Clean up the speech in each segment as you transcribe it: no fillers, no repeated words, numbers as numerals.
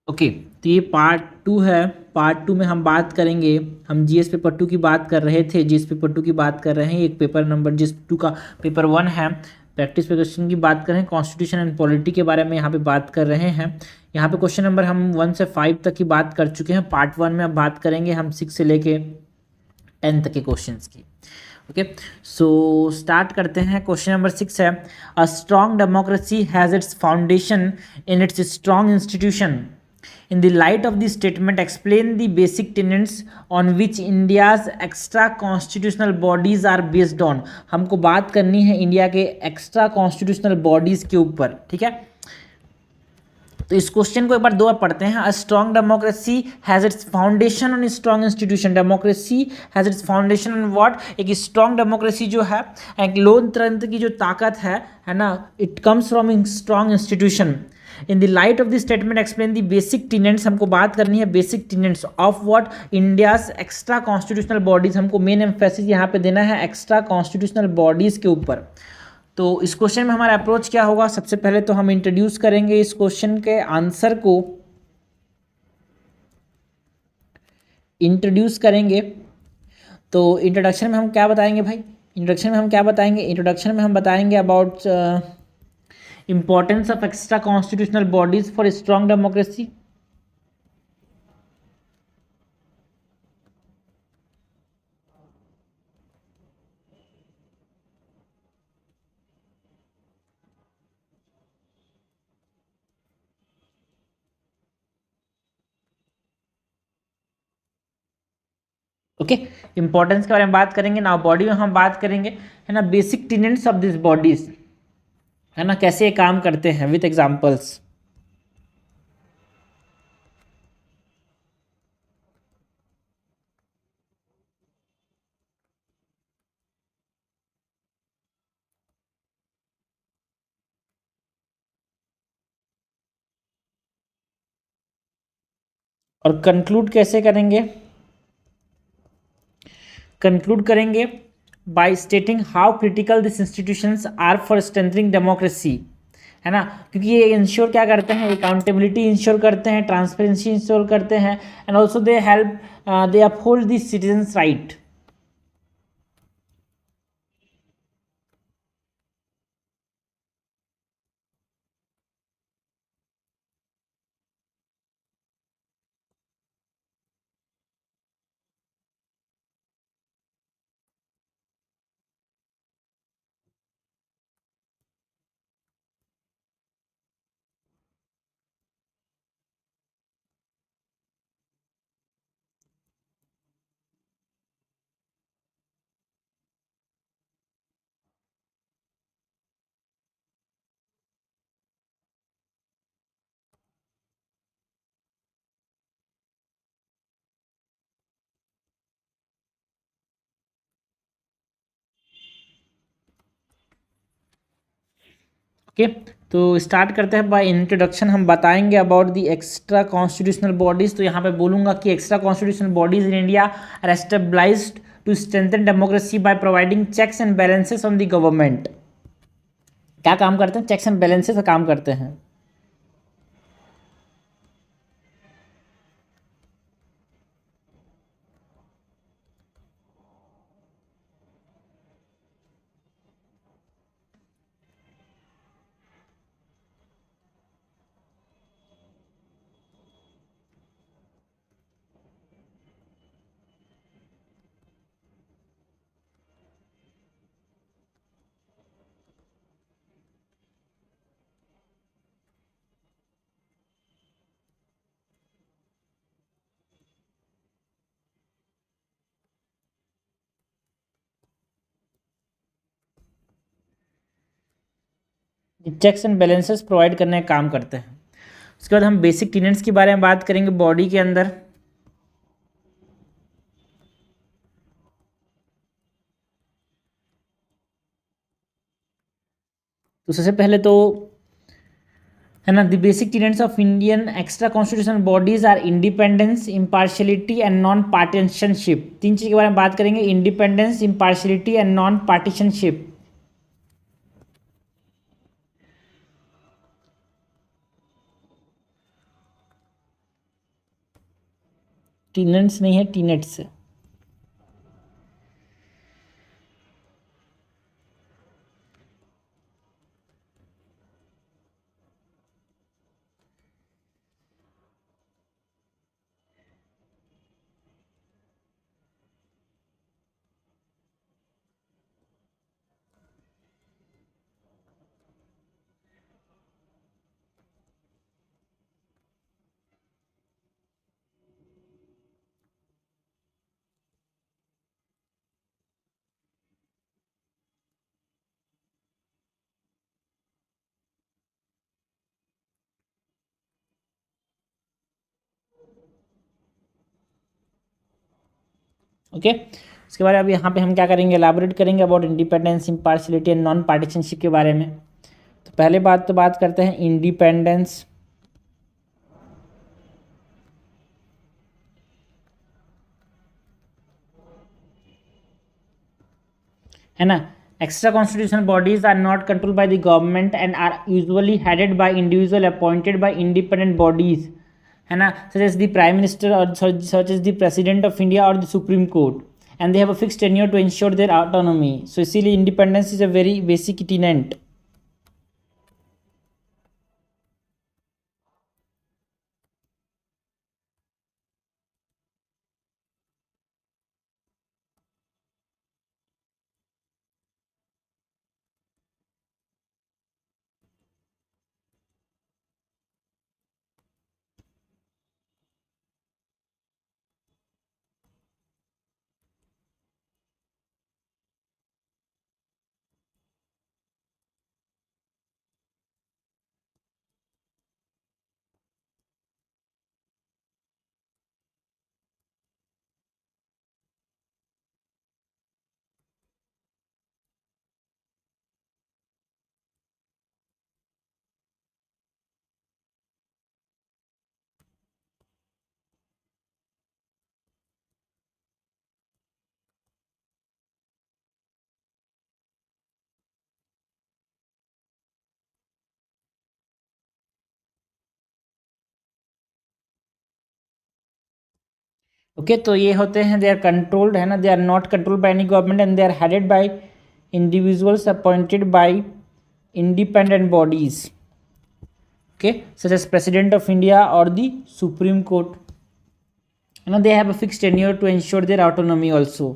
Okay, तो ये part 2 है। पार्ट 2 में हम बात करेंगे, हम जीएस पेपर 2 की बात कर रहे थे, जीएस पेपर 2 की बात कर रहे हैं। एक पेपर नंबर जीएस 2 का पेपर 1 है, प्रैक्टिस पे क्वेश्चन की बात कर रहे हैं, कॉन्स्टिट्यूशन एंड पॉलिटी के बारे में यहाँ पे बात कर रहे हैं। यहाँ पे क्वेश्चन नंबर हम 1 से 5 तक की बात कर चुके हैं। पार्ट 1 में अब बात करेंगे हम 6 से लेके 10 तक के क्वेश्चंस की। ओके, सो स्टार्ट करते हैं। क्वेश्चन नंबर 6 है, अ strong democracy has its foundation in its strong institution. In the light of this statement, explain the basic tenets on which India's extra constitutional bodies are based on। हमको बात करनी है India के extra constitutional bodies के ऊपर, ठीक है। तो इस क्वेश्चन को एक बार दो बार पढ़ते हैं। A strong democracy has its foundation on strong institution. Democracy has its foundation on what? एक स्ट्रॉन्ग डेमोक्रेसी जो है, एक लोकतंत्र की जो ताकत है ना, it comes from in strong institution. In the light of this statement explain the basic tenets. हमको बात करनी है basic tenets of what? India's extra constitutional bodies. हमको मेन एम्फेसिस यहाँ पे देना है एक्स्ट्रा कॉन्स्टिट्यूशनल बॉडीज के ऊपर। तो इस क्वेश्चन में हमारा अप्रोच क्या होगा? सबसे पहले तो हम इंट्रोड्यूस करेंगे इस क्वेश्चन के आंसर को, इंट्रोड्यूस करेंगे। तो इंट्रोडक्शन में हम क्या बताएंगे भाई? इंट्रोडक्शन में हम बताएंगे about importance of extra constitutional bodies for strong democracy. Okay, importance के बारे में बात करेंगे ना। बॉडी में हम बात करेंगे है ना basic tenets of this bodies, है ना, कैसे ये काम करते हैं विथ एग्जांपल्स। और कंक्लूड कैसे करेंगे? कंक्लूड करेंगे by stating how critical this institutions are for strengthening democracy, है ना। क्योंकि ये इंश्योर क्या करते हैं? अकाउंटेबिलिटी इंश्योर करते हैं, ट्रांसपेरेंसी इंश्योर करते हैं, and also they help, they uphold the citizens right. Okay, तो स्टार्ट करते हैं बाय इंट्रोडक्शन। हम बताएंगे about the extra constitutional bodies. तो यहाँ पे बोलूंगा कि extra constitutional bodies in India are established to strengthen democracy by providing checks and balances on the government. क्या काम करते हैं? चेक्स एंड बैलेंसेस का काम करते हैं। चेक्स एंड बैलेंसेस प्रोवाइड करने का काम करते हैं। उसके बाद हम बेसिक टीनेट्स के बारे में बात करेंगे बॉडी के अंदर। तो सबसे पहले तो है ना, the basic tenets of Indian extra constitutional bodies are independence, impartiality and non partisanship. तीन चीज़ के बारे में बात करेंगे, independence, impartiality and non partisanship. Tenets नहीं है, टीनेट्स है। ओके, उसके बाद अब यहाँ पे हम क्या करेंगे, एलाबोरेट करेंगे about independence, impartiality and non पार्टीशनशिप के बारे में। तो पहले बात करते हैं इंडिपेंडेंस। है ना, extra constitutional bodies are not controlled by the government and are usually headed by individual appointed by independent bodies, है ना, such as the prime minister और such as the president of India और the supreme court, and they have a fixed tenure to ensure their autonomy. So इसीलिए independence is a very basic tenet. Okay, तो ये होते हैं, they are controlled, है ना, दे are not controlled by any government and they are headed by individuals appointed by independent bodies, okay, such as president of India or the Supreme Court. You know, they have a fixed tenure to ensure their autonomy also.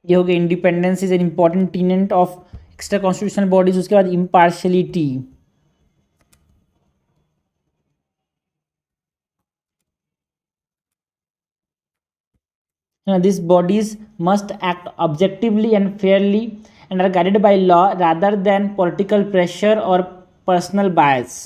ये हो गया independence is an important टीनेंट of extra constitutional bodies. उसके बाद impartiality, these bodies must act objectively and fairly and are guided by law rather than political pressure or personal bias.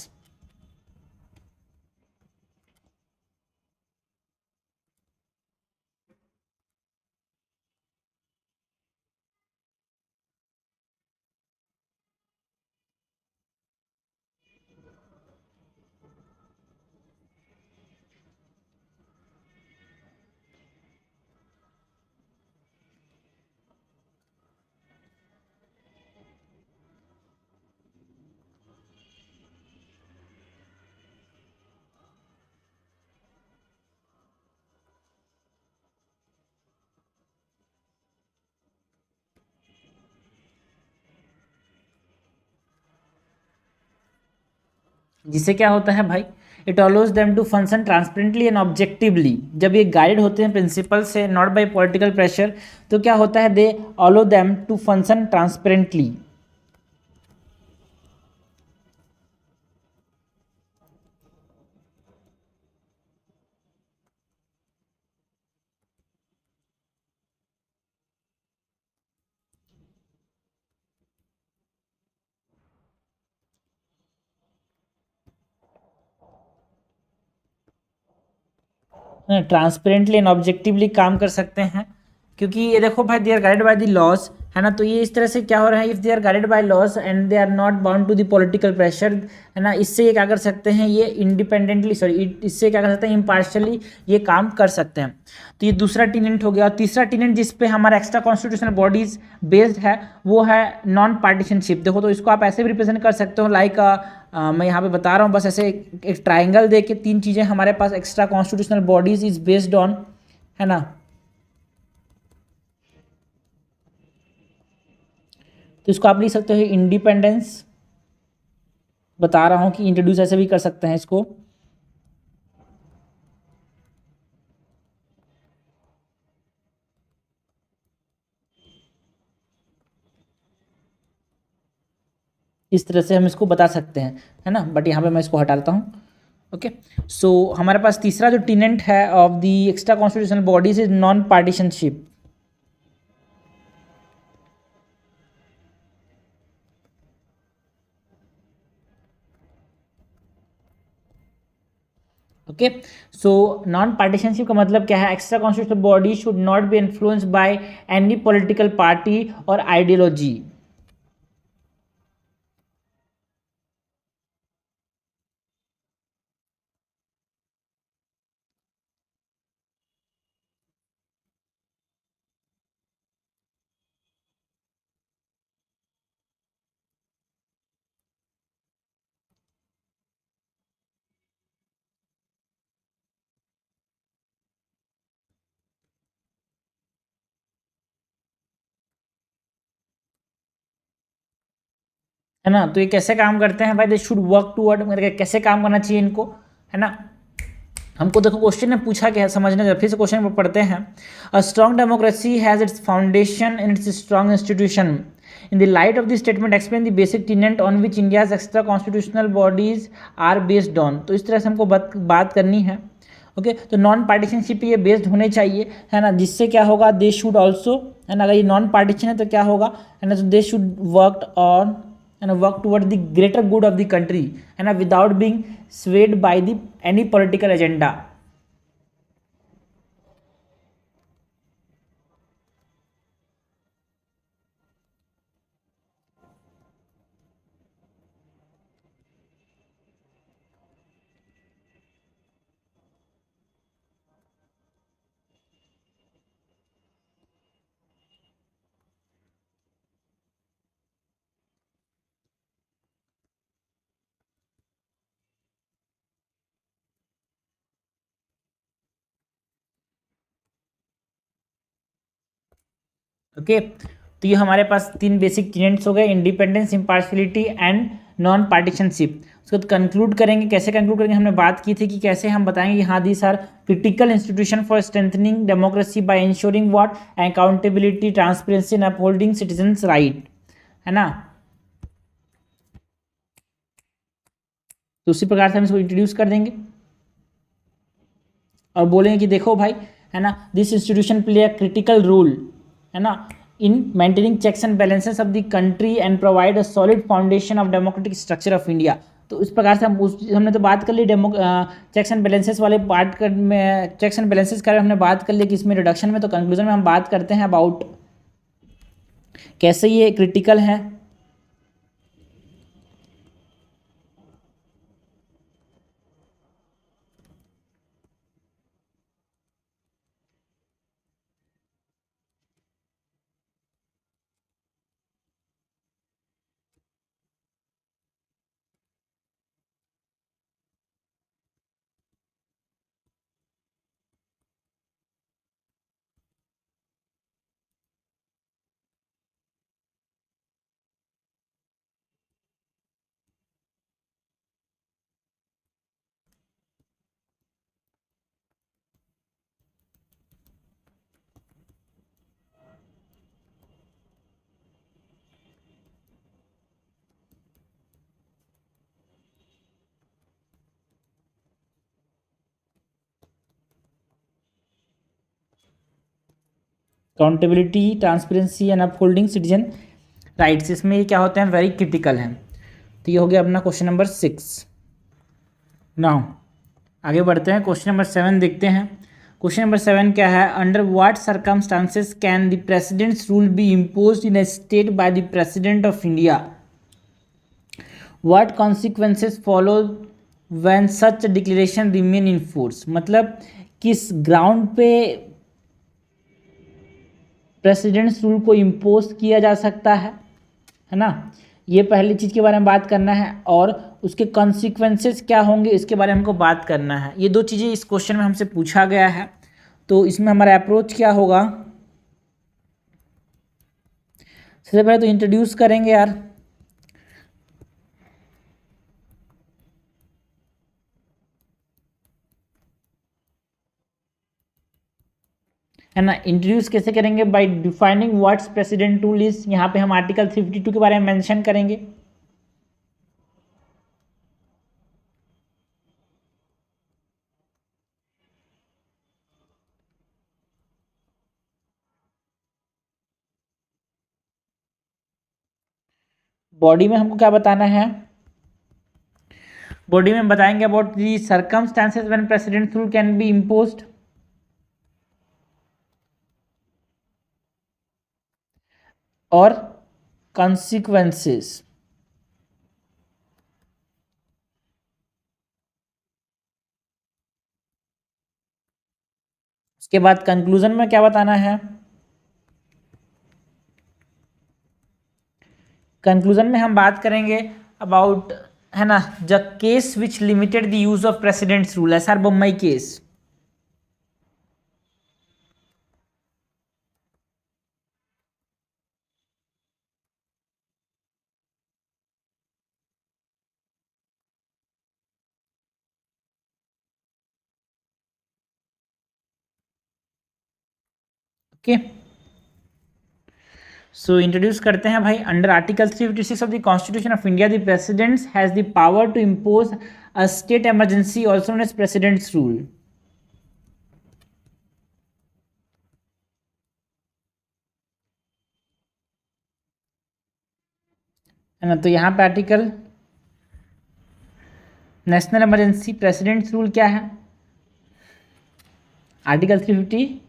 जिससे क्या होता है भाई, it allows them to function transparently and objectively. जब ये guide होते हैं प्रिंसिपल से, नॉट बाय पॉलिटिकल प्रेशर, तो क्या होता है, they allow them to function transparently. Transparently and objectively काम कर सकते हैं, क्योंकि ये देखो भाई, they are guided by the laws, है ना। तो ये इस तरह से क्या हो रहा है, if they are guided by laws and they are not bound to the political pressure, है ना, इससे ये क्या कर सकते हैं, ये इंडिपेंडेंटली इससे क्या कर सकते हैं, इम्पार्शली ये काम कर सकते हैं। तो ये दूसरा टीनेंट हो गया। और तीसरा टीनेंट जिस पे हमारा एक्स्ट्रा कॉन्स्टिट्यूशनल बॉडीज बेस्ड है वो है नॉन पार्टीशनशिप। देखो तो इसको आप ऐसे भी रिप्रेजेंट कर सकते हो, लाइक मैं यहाँ पे बता रहा हूँ, बस ऐसे एक ट्राइंगल दे के तीन चीज़ें हमारे पास extra constitutional bodies is based on, है ना। तो इसको आप लिख सकते हो इंडिपेंडेंस, बता रहा हूँ कि इंट्रोड्यूस ऐसे भी कर सकते हैं इसको। इस तरह से हम इसको बता सकते हैं, है ना, बट यहाँ पे मैं इसको हटा देता हूँ। ओके, सो हमारे पास तीसरा जो टीनेंट है of the extra constitutional bodies is non पार्टीशनशिप। Okay, so non पार्टीशनशिप का मतलब क्या है, extra constitutional body should not be influenced by any political party और आइडियोलॉजी। है ना। तो ये कैसे काम करते हैं भाई, दे शुड वर्क टूवर्ड, मतलब कैसे काम करना चाहिए इनको, है ना। हमको देखो क्वेश्चन ने पूछा क्या है, समझने जब फिर से क्वेश्चन पढ़ते हैं। A strong democracy has its foundation in its strong institution. In the light of this statement explain the basic tenet on which India's extra constitutional bodies are based on. तो इस तरह से हमको बात करनी है। ओके, तो नॉन पार्टीशनशिप ये बेस्ड होने चाहिए, है ना, जिससे क्या होगा, दे शुड ऑल्सो, है ना, अगर ये नॉन पार्टीशन है तो क्या होगा, है ना, तो दे शुड वर्क ऑन, है ना, work toward the greater good of the country, है ना, without being swayed by the any political agenda. Okay, तो ये हमारे पास तीन बेसिक टेनेंट्स हो गए, इंडिपेंडेंस, इम्पार्शलिटी एंड नॉन पार्टीशनशिप। उसको कंक्लूड करेंगे, कैसे कंक्लूड करेंगे, हमने बात की थी कि कैसे हम बताएंगे, हाँ these are critical institution for strengthening democracy by ensuring what, accountability, transparency and upholding citizens right, है ना। तो उसी प्रकार से हम इसको इंट्रोड्यूस कर देंगे और बोलेंगे कि देखो भाई, है ना, this institution play a critical role, है ना, in maintaining checks and balances of the country and provide a solid foundation of democratic structure of India. तो इस प्रकार से हमने तो बात कर ली चेक्स एंड बैलेंसेस वाले पार्ट में, चेक्स एंड बैलेंसेस का हमने बात कर ली कि इसमें रिडक्शन में। तो कंक्लूजन में हम बात करते हैं अबाउट कैसे ये क्रिटिकल है। Accountability, transparency and upholding citizen rights, इसमें ये क्या होते हैं, वेरी क्रिटिकल हैं। तो ये हो गया अपना क्वेश्चन नंबर 6। नाउ आगे बढ़ते हैं, क्वेश्चन नंबर 7 देखते हैं। क्वेश्चन नंबर 7 क्या है, under what circumstances can the presidents rule B imposed in a state by the president of India, what consequences follow when such declaration remain in force. मतलब किस ground पे presidents rule को impose किया जा सकता है ना, ये पहली चीज़ के बारे में बात करना है, और उसके कॉन्सिक्वेंसेस क्या होंगे इसके बारे में हमको बात करना है। ये दो चीज़ें इस क्वेश्चन में हमसे पूछा गया है। तो इसमें हमारा अप्रोच क्या होगा, सबसे पहले तो इंट्रोड्यूस करेंगे यार, है ना। इंट्रोड्यूस कैसे करेंगे, bye defining what's president rule is. यहाँ पे हम आर्टिकल 52 के बारे में मेंशन करेंगे। बॉडी में हमको क्या बताना है, बॉडी में बताएंगे about the circumstances when president rule can B imposed, और कॉन्सिक्वेंसेस। उसके बाद कंक्लूजन में क्या बताना है, कंक्लूजन में हम बात करेंगे अबाउट, है ना, the case which limited the use of president's rule, S R Bommai case. Okay, so introduce करते हैं भाई। Under article 356 of the constitution of India, the president has the power to impose a state emergency, also known as president's rule, है ना। तो यहाँ पे article national emergency president's rule क्या है, article 356।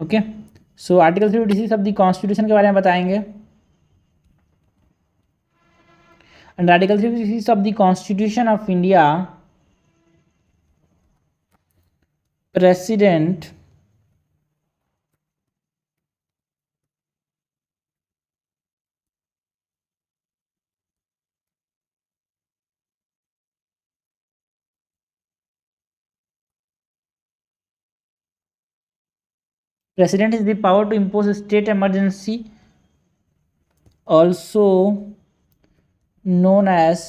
Okay, so article 356 of the constitution के बारे में बताएंगे। Under article 356 of the constitution of India, president President is the power to impose a state emergency, also known as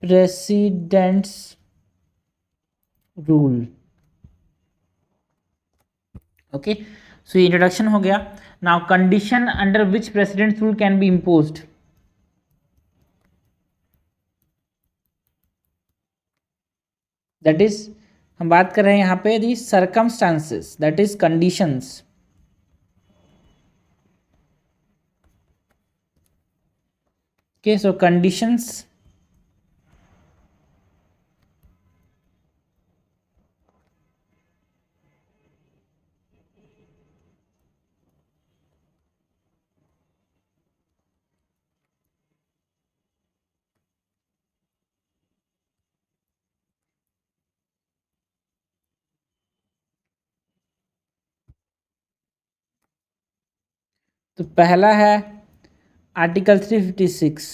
President's rule. Okay, so introduction हो गया. Now condition under which President's rule can be imposed. That is, हम बात कर रहे हैं यहाँ पे the circumstances, that is conditions. Okay, so conditions तो पहला है आर्टिकल 356.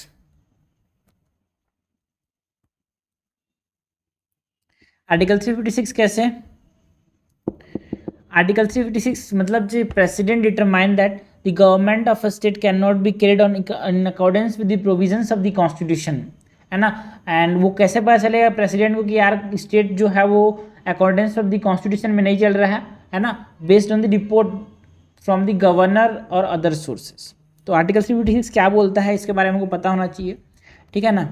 आर्टिकल 356 कैसे, आर्टिकल 356 मतलब जो president determine that the government of a state can not be carried on in accordance with the provisions of the constitution, है ना। And वो कैसे पता चलेगा प्रेसिडेंट को कि यार स्टेट जो है वो अकॉर्डेंस ऑफ द कॉन्स्टिट्यूशन में नहीं चल रहा है ना, based on the report from the governor और अदर सोर्सेज। तो आर्टिकल 356 क्या बोलता है इसके बारे में हमको पता होना चाहिए, ठीक है ना।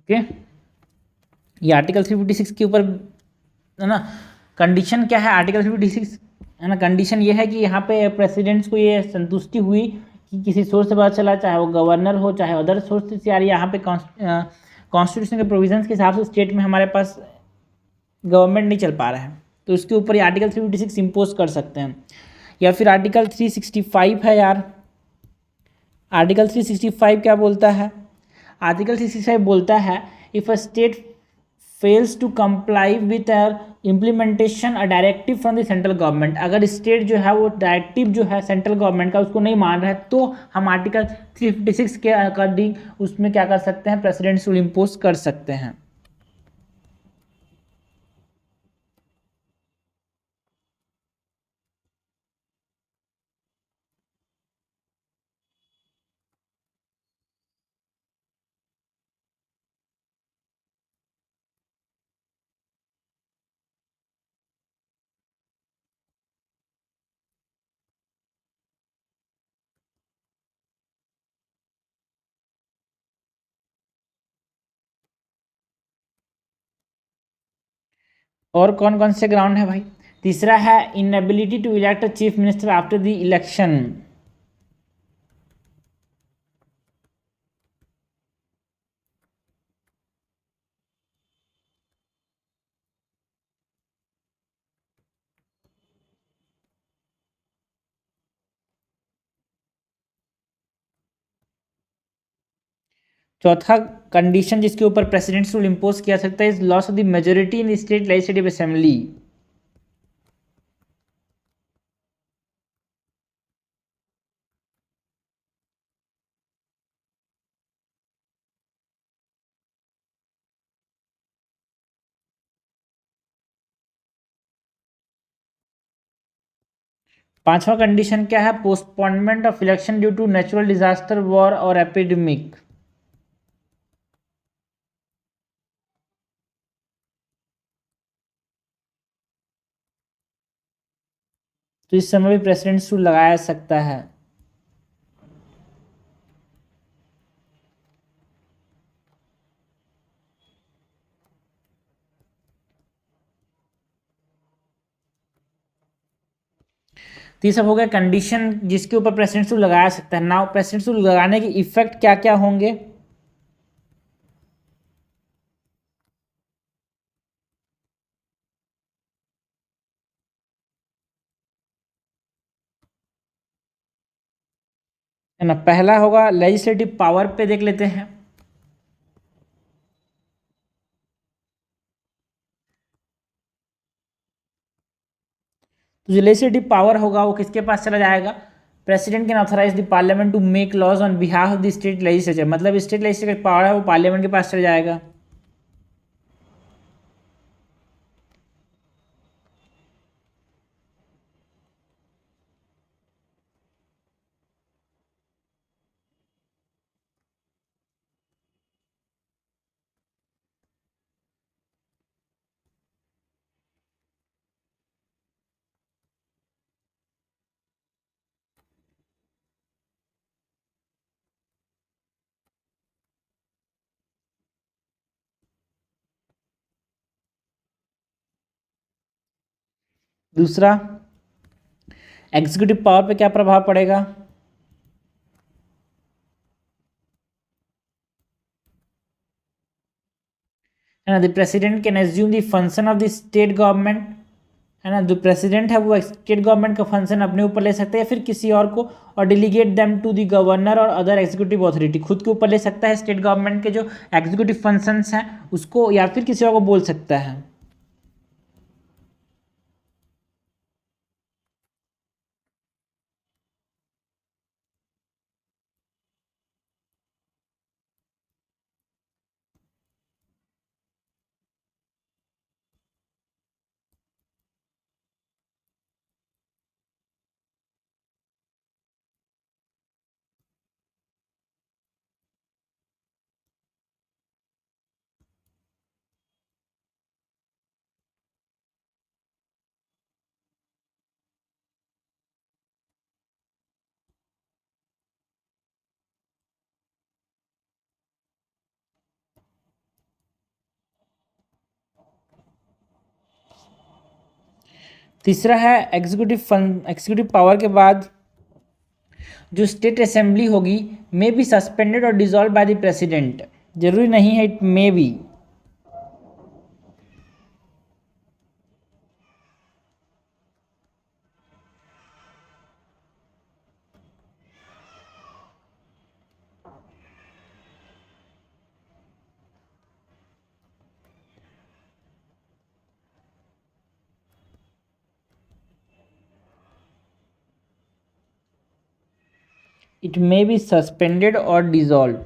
ओके, ये आर्टिकल 356 के ऊपर है ना। कंडीशन क्या है आर्टिकल 356 है ना, कंडीशन ये है कि यहाँ पे प्रेसिडेंट्स को ये संतुष्टि हुई कि किसी सोर्स से पता चला, चाहे वो गवर्नर हो चाहे अदर सोर्स से आ रही है, यहाँ पे कॉन्स्टिट्यूशन के प्रोविजंस के हिसाब से स्टेट में हमारे पास गवर्नमेंट नहीं चल पा रहा है, तो इसके ऊपर ये आर्टिकल 356 इम्पोज कर सकते हैं। या फिर आर्टिकल 365 है यार, आर्टिकल 365 क्या बोलता है, आर्टिकल 365 बोलता है if a state fails to comply with implementation a directive from the central government, अगर स्टेट जो है वो डायरेक्टिव जो है सेंट्रल गवर्नमेंट का उसको नहीं मान रहा है, तो हम आर्टिकल 356 के अकॉर्डिंग उसमें क्या कर सकते हैं, प्रेसिडेंट्स रूल इम्पोज कर सकते हैं। और कौन कौन से ग्राउंड है भाई, तीसरा है inability to elect a chief minister after the election. चौथा कंडीशन जिसके ऊपर प्रेसिडेंट्स रूल इम्पोज किया सकता है is loss of the majority in state legislative assembly. पांचवा कंडीशन क्या है, postponement of election due to natural disaster, war और एपिडेमिक। तो इस समय भी प्रेसिडेंट्स रूल लगाया सकता है। तो ये सब हो गया कंडीशन जिसके ऊपर प्रेसिडेंट्स रूल लगाया सकता है। नाउ प्रेसिडेंट्स रूल लगाने के इफेक्ट क्या क्या होंगे, है ना। पहला होगा लेजिस्लेटिव पावर पे देख लेते हैं। तो जो लेजिस्लेटिव पावर होगा वो किसके पास चला जाएगा, president can authorize the parliament to make laws on behalf of the state legislature, मतलब स्टेट लेजिस्लेटिव पावर है वो पार्लियामेंट के पास चला जाएगा। दूसरा एग्जीक्यूटिव पावर पे क्या प्रभाव पड़ेगा, है ना। The president can assume the function of the state government, है ना। जो प्रेसिडेंट है वो स्टेट गवर्नमेंट का फंक्शन अपने ऊपर ले सकता है या फिर किसी और को, और delegate them to the governor और अदर एग्जीक्यूटिव अथॉरिटी, खुद के ऊपर ले सकता है स्टेट गवर्नमेंट के जो एग्जीक्यूटिव फंक्शंस हैं उसको, या फिर किसी और को बोल सकता है। तीसरा है एग्जीक्यूटिव पावर के बाद जो स्टेट असेंबली होगी मे बी सस्पेंडेड और डिसॉल्व बाय द प्रेसिडेंट, जरूरी नहीं है, it may be. It may be suspended or dissolved.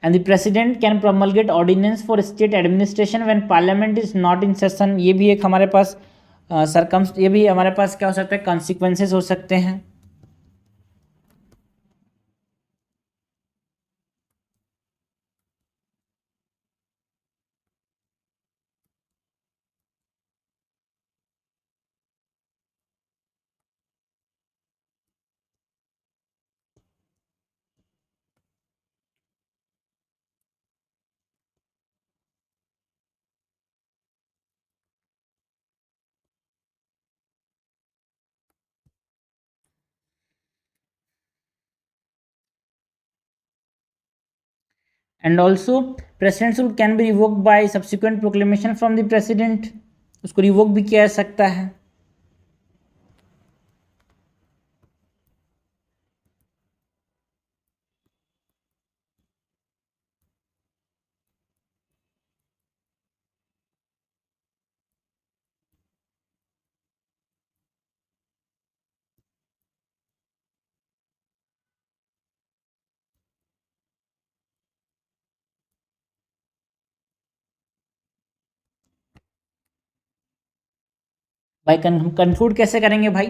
And the president can promulgate ordinance for state administration when parliament is not in session. ये भी एक हमारे पास ये भी हमारे पास क्या हो सकता है, कॉन्सिक्वेंसेस हो सकते हैं। And also president's rule can be revoked by subsequent proclamation from the president, उसको रिवोक भी किया जा सकता है। भाई कंक्लूड कैसे करेंगे भाई,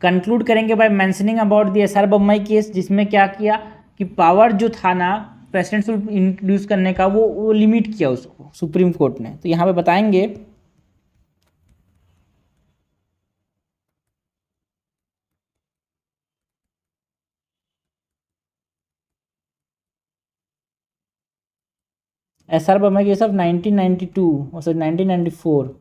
कंक्लूड करेंगे by mentioning about the S R Bommai case, जिसमें क्या किया कि पावर जो था ना प्रेसिडेंट रूल इंट्रोड्यूस करने का, वो लिमिट किया उसको सुप्रीम कोर्ट ने। तो यहाँ पे बताएंगे एसआर बम्बई केस ऑफ 1992 और सॉरी 1994।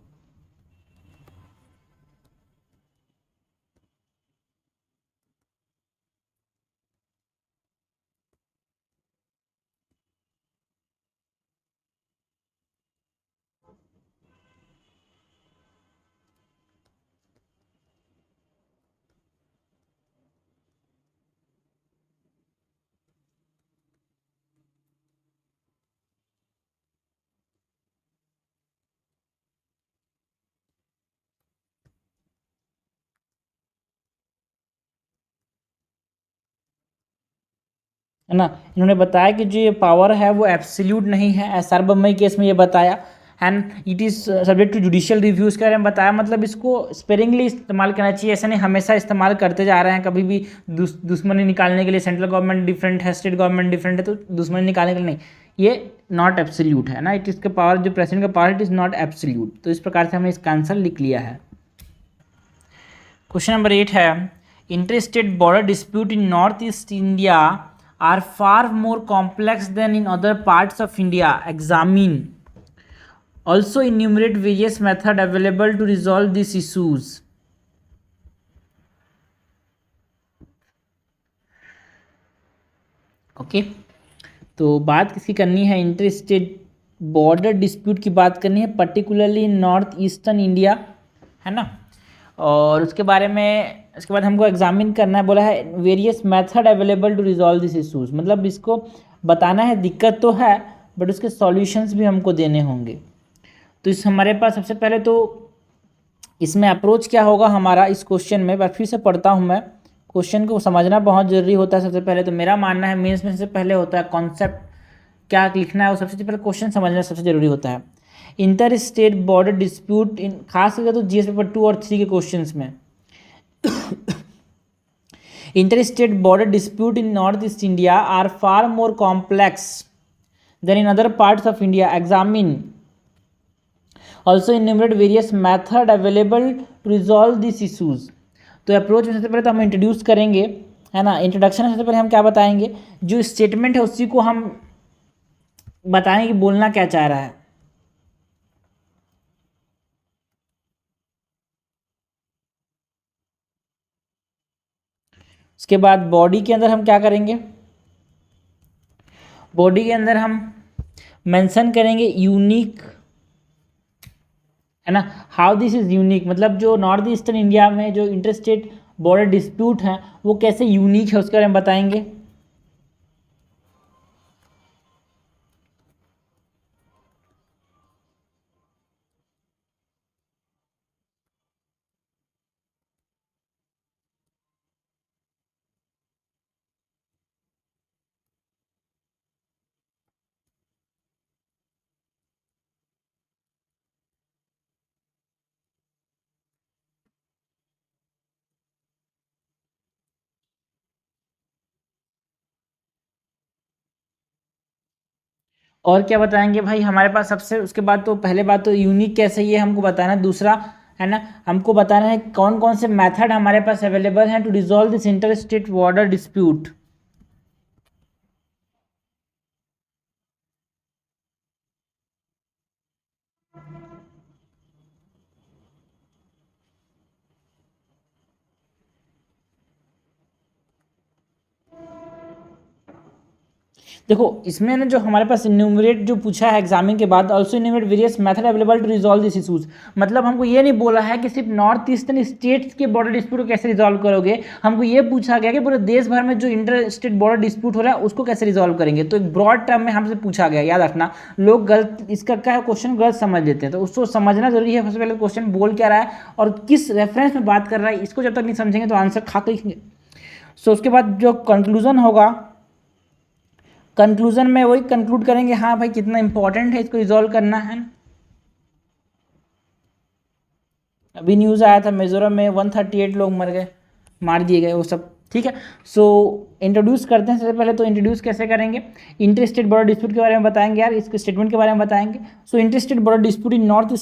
है ना, इन्होंने बताया कि जो ये पावर है वो एब्सोल्यूट नहीं है, एसआर बम्बई केस में ये बताया, and it is subject to judicial reviews के बारे में बताया। मतलब इसको स्पेरिंगली इस्तेमाल करना चाहिए, ऐसा नहीं हमेशा इस्तेमाल करते जा रहे हैं। कभी भी दुश्मनी निकालने के लिए सेंट्रल गवर्नमेंट डिफरेंट है, स्टेट गवर्नमेंट डिफरेंट है, तो दुश्मनी निकालने के लिए नहीं, ये नॉट एब्सोल्यूट है ना, इट इसका पावर जो प्रेसिडेंट का power it is not absolute. तो इस प्रकार से हमने इसका आंसर लिख लिया है। क्वेश्चन नंबर 8 है, inter state border dispute in north east India are far more complex than in other parts of India. Examine. Also enumerate various methods available to resolve these issues. Okay तो बात किसकी करनी है, inter state border dispute की बात करनी है, particularly north eastern India, है ना। और उसके बारे में इसके बाद हमको एग्जामिन करना है, बोला है various method available to resolve this issues, मतलब इसको बताना है, दिक्कत तो है बट उसके सॉल्यूशंस भी हमको देने होंगे। तो इस हमारे पास सबसे पहले तो इसमें अप्रोच क्या होगा हमारा इस क्वेश्चन में, फिर से पढ़ता हूँ मैं, क्वेश्चन को समझना बहुत ज़रूरी होता है। सबसे पहले तो मेरा मानना है मेंस में सबसे पहले होता है कॉन्सेप्ट क्या लिखना है, वो सबसे पहले क्वेश्चन समझना सबसे ज़रूरी होता है। इंटर स्टेट बॉर्डर डिस्प्यूट इन खास करके तो जीएस पेपर 2 और 3 के क्वेश्चंस में Interstate border dispute in Northeast India are far more complex than in other parts of India. Examine. Also enumerate various methods available to resolve these issues. तो approach में सबसे पहले तो हम इंट्रोड्यूस करेंगे, है ना, इंट्रोडक्शन में सबसे पहले हम क्या बताएंगे, जो स्टेटमेंट है उसी को हम बताएंगे कि बोलना क्या चाह रहा है। उसके बाद बॉडी के अंदर हम क्या करेंगे, बॉडी के अंदर हम मेंशन करेंगे यूनिक, है ना, हाउ दिस इज यूनिक, मतलब जो नॉर्थ ईस्टर्न इंडिया में जो इंटर स्टेट बॉर्डर डिस्प्यूट हैं वो कैसे यूनिक है उसके बारे में बताएंगे। और क्या बताएंगे भाई हमारे पास सबसे, उसके बाद तो पहले बात तो यूनिक कैसे ये हमको बताना है, दूसरा है ना हमको बताना है कौन कौन से मेथड हमारे पास अवेलेबल हैं to resolve this inter state border dispute. देखो इसमें ना जो हमारे पास इन्यूमरेट जो पूछा है एग्जामिन के बाद, also enumerate various method available to resolve this issues, मतलब हमको ये नहीं बोला है कि सिर्फ नॉर्थ ईस्टर्न स्टेट्स के बॉर्डर डिस्प्यूट को कैसे रिजॉल्व करोगे, हमको ये पूछा गया कि पूरे देश भर में जो इंटर स्टेट बॉर्डर डिस्प्यूट हो रहा है उसको कैसे रिजॉल्व करेंगे। तो एक ब्रॉड टर्म में हमसे पूछा गया, याद रखना लोग गलत इसका क्या क्वेश्चन गलत समझ लेते हैं, तो उसको समझना जरूरी है। सबसे पहले क्वेश्चन बोल क्या रहा है और किस रेफरेंस में बात कर रहा है, इसको जब तक नहीं समझेंगे तो आंसर खा के लिखेंगे। सो उसके बाद जो कंक्लूजन होगा, कंक्लूजन में वही कंक्लूड करेंगे हाँ भाई कितना इंपॉर्टेंट है इसको रिजॉल्व करना है। अभी न्यूज़ आया था मिजोरम में 138 लोग मर गए, मार दिए गए वो सब, ठीक है। सो इंट्रोड्यूस करते हैं। सबसे पहले तो इंट्रोड्यूस कैसे करेंगे, इंटर स्टेट बॉर्डर डिस्प्यूट के बारे में बताएंगे यार, इसके स्टेटमेंट के बारे में बताएंगे। So inter state border dispute in north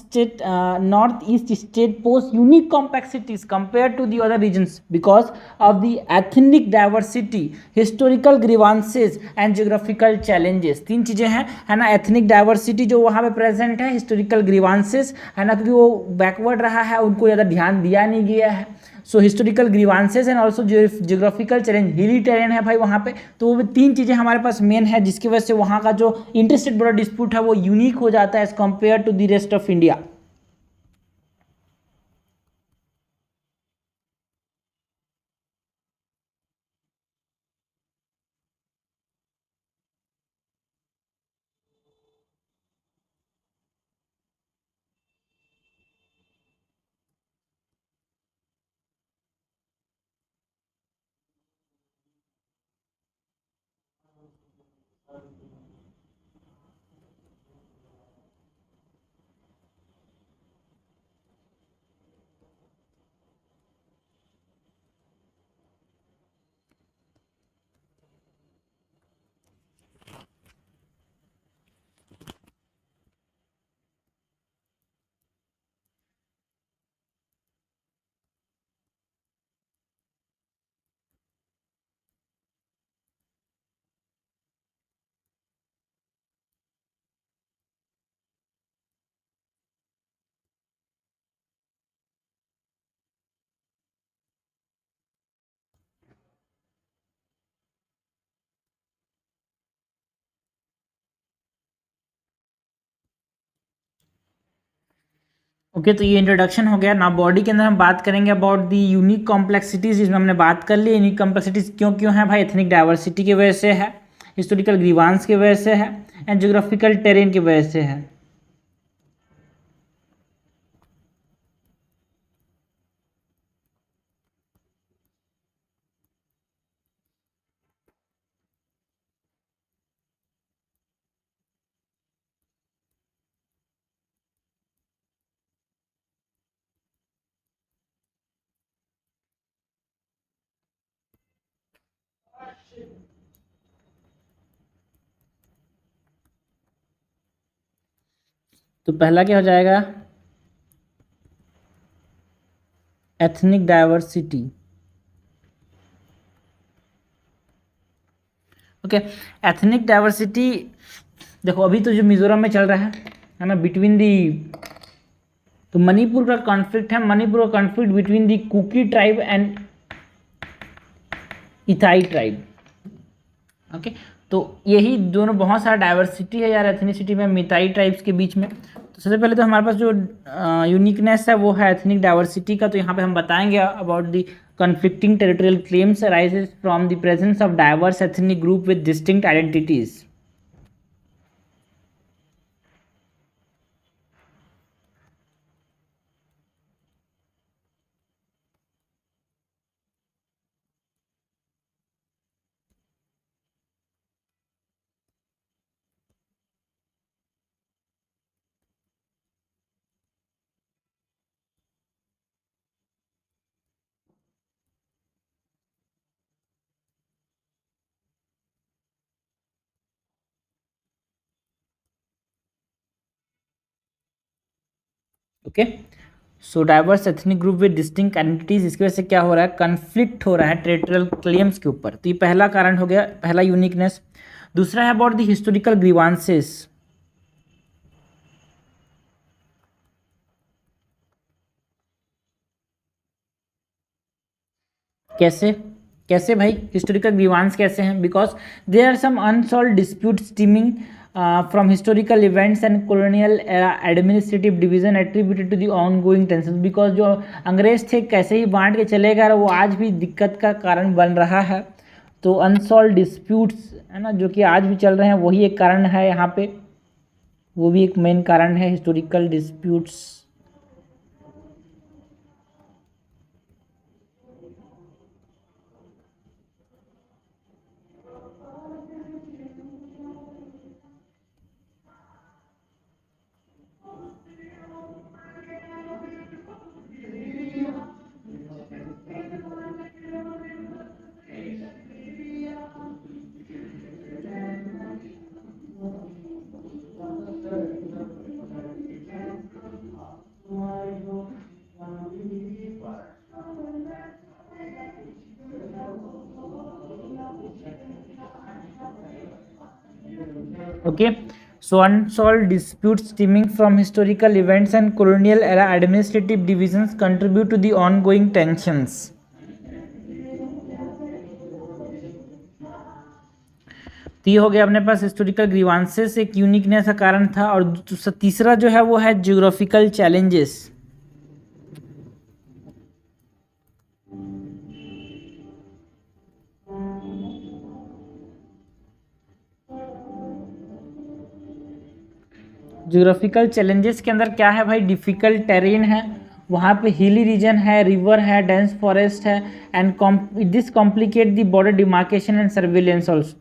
east state post unique complexities compare to the other regions because of the ethnic diversity, historical grievances and geographical challenges. तीन चीज़ें हैं, है ना, एथनिक डाइवर्सिटी जो वहाँ पे प्रेजेंट है, हिस्टोरिकल ग्रीवांसेज है ना क्योंकि वो बैकवर्ड रहा है उनको ज़्यादा ध्यान दिया नहीं गया है। सो historical grievances and also geographical challenge, हिली टेरेन है भाई वहाँ पे, तो वो तीन चीज़ें हमारे पास मेन है जिसकी वजह से वहाँ का जो इंटर स्टेट बॉर्डर डिस्प्यूट है वो यूनिक हो जाता है as compare to the rest of India. Okay तो ये इंट्रोडक्शन हो गया ना। बॉडी के अंदर हम बात करेंगे अबाउट दी यूनिक कॉम्प्लेक्सिटीज, जिसमें हमने बात कर ली यूनिक कॉम्प्लेक्सिटीज क्यों क्यों है भाई, एथनिक डाइवर्सिटी की वजह से है, हिस्टोरिकल ग्रीवांस की वजह से है एंड ज्योग्राफिकल टेरेन की वजह से है। तो पहला क्या हो जाएगा, ethnic diversity. Okay ethnic diversity, देखो अभी तो जो मिजोरम में चल रहा है ना बिटवीन दी, तो मणिपुर का कॉन्फ्लिक्ट है, मणिपुर का conflict between the Kuki tribe and Meitei tribe. Okay, तो यही दोनों, बहुत सारा डाइवर्सिटी है यार एथनिसिटी में मिताई ट्राइब्स के बीच में। तो सबसे पहले तो हमारे पास जो यूनिकनेस है वो है एथनिक डाइवर्सिटी का। तो यहाँ पे हम बताएंगे about the conflicting territorial claims arises from the presence of diverse ethnic group with distinct identities. Okay, so diverse ethnic group with distinct identities, इसकी वजह से क्या हो रहा है, कन्फ्लिक्ट हो रहा है टेरिटोरियल क्लेम्स के ऊपर। तो ये पहला कारण हो गया, पहला यूनिकनेस। दूसरा है अबाउट द हिस्टोरिकल ग्रीवांसेस। कैसे कैसे भाई हिस्टोरिकल ग्रीवांस कैसे हैं? Because there are some unsolve dispute stemming from historical events and colonial administrative division attributed to the ongoing tension. Because जो अंग्रेज थे कैसे ही बांट के चले गए, वो आज भी दिक्कत का कारण बन रहा है। तो अनसॉल्व डिस्प्यूट्स है ना, जो कि आज भी चल रहे हैं, वही एक कारण है यहाँ पे, वो भी एक मेन कारण है historical disputes. Okay, so unsolved disputes stemming from historical events and colonial era administrative divisions contribute to the ongoing tensions. तो ये हो गया अपने पास हिस्टोरिकल ग्रीवांसेस, एक यूनिकनेस का कारण था। और तीसरा जो है वो है ज्योग्राफिकल चैलेंजेस। ज्योग्राफिकल चैलेंजेस के अंदर क्या है भाई, डिफिकल्ट टेरेन है, वहाँ पे हिली रीजन है, रिवर है, डेंस फॉरेस्ट है, and this complicate the border demarcation and surveillance also.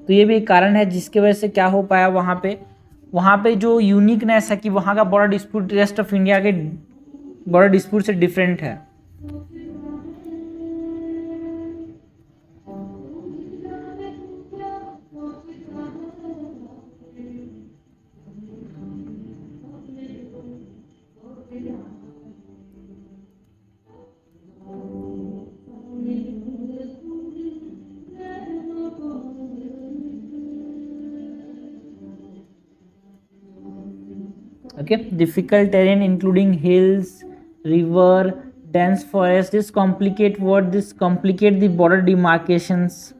तो ये भी एक कारण है जिसकी वजह से क्या हो पाया, वहाँ पे जो यूनिकनेस है कि वहाँ का border dispute rest of India के बॉर्डर डिस्प्यूट से डिफरेंट है। Okay, difficult terrain including hills, river, dense forest, this complicate the border demarcations.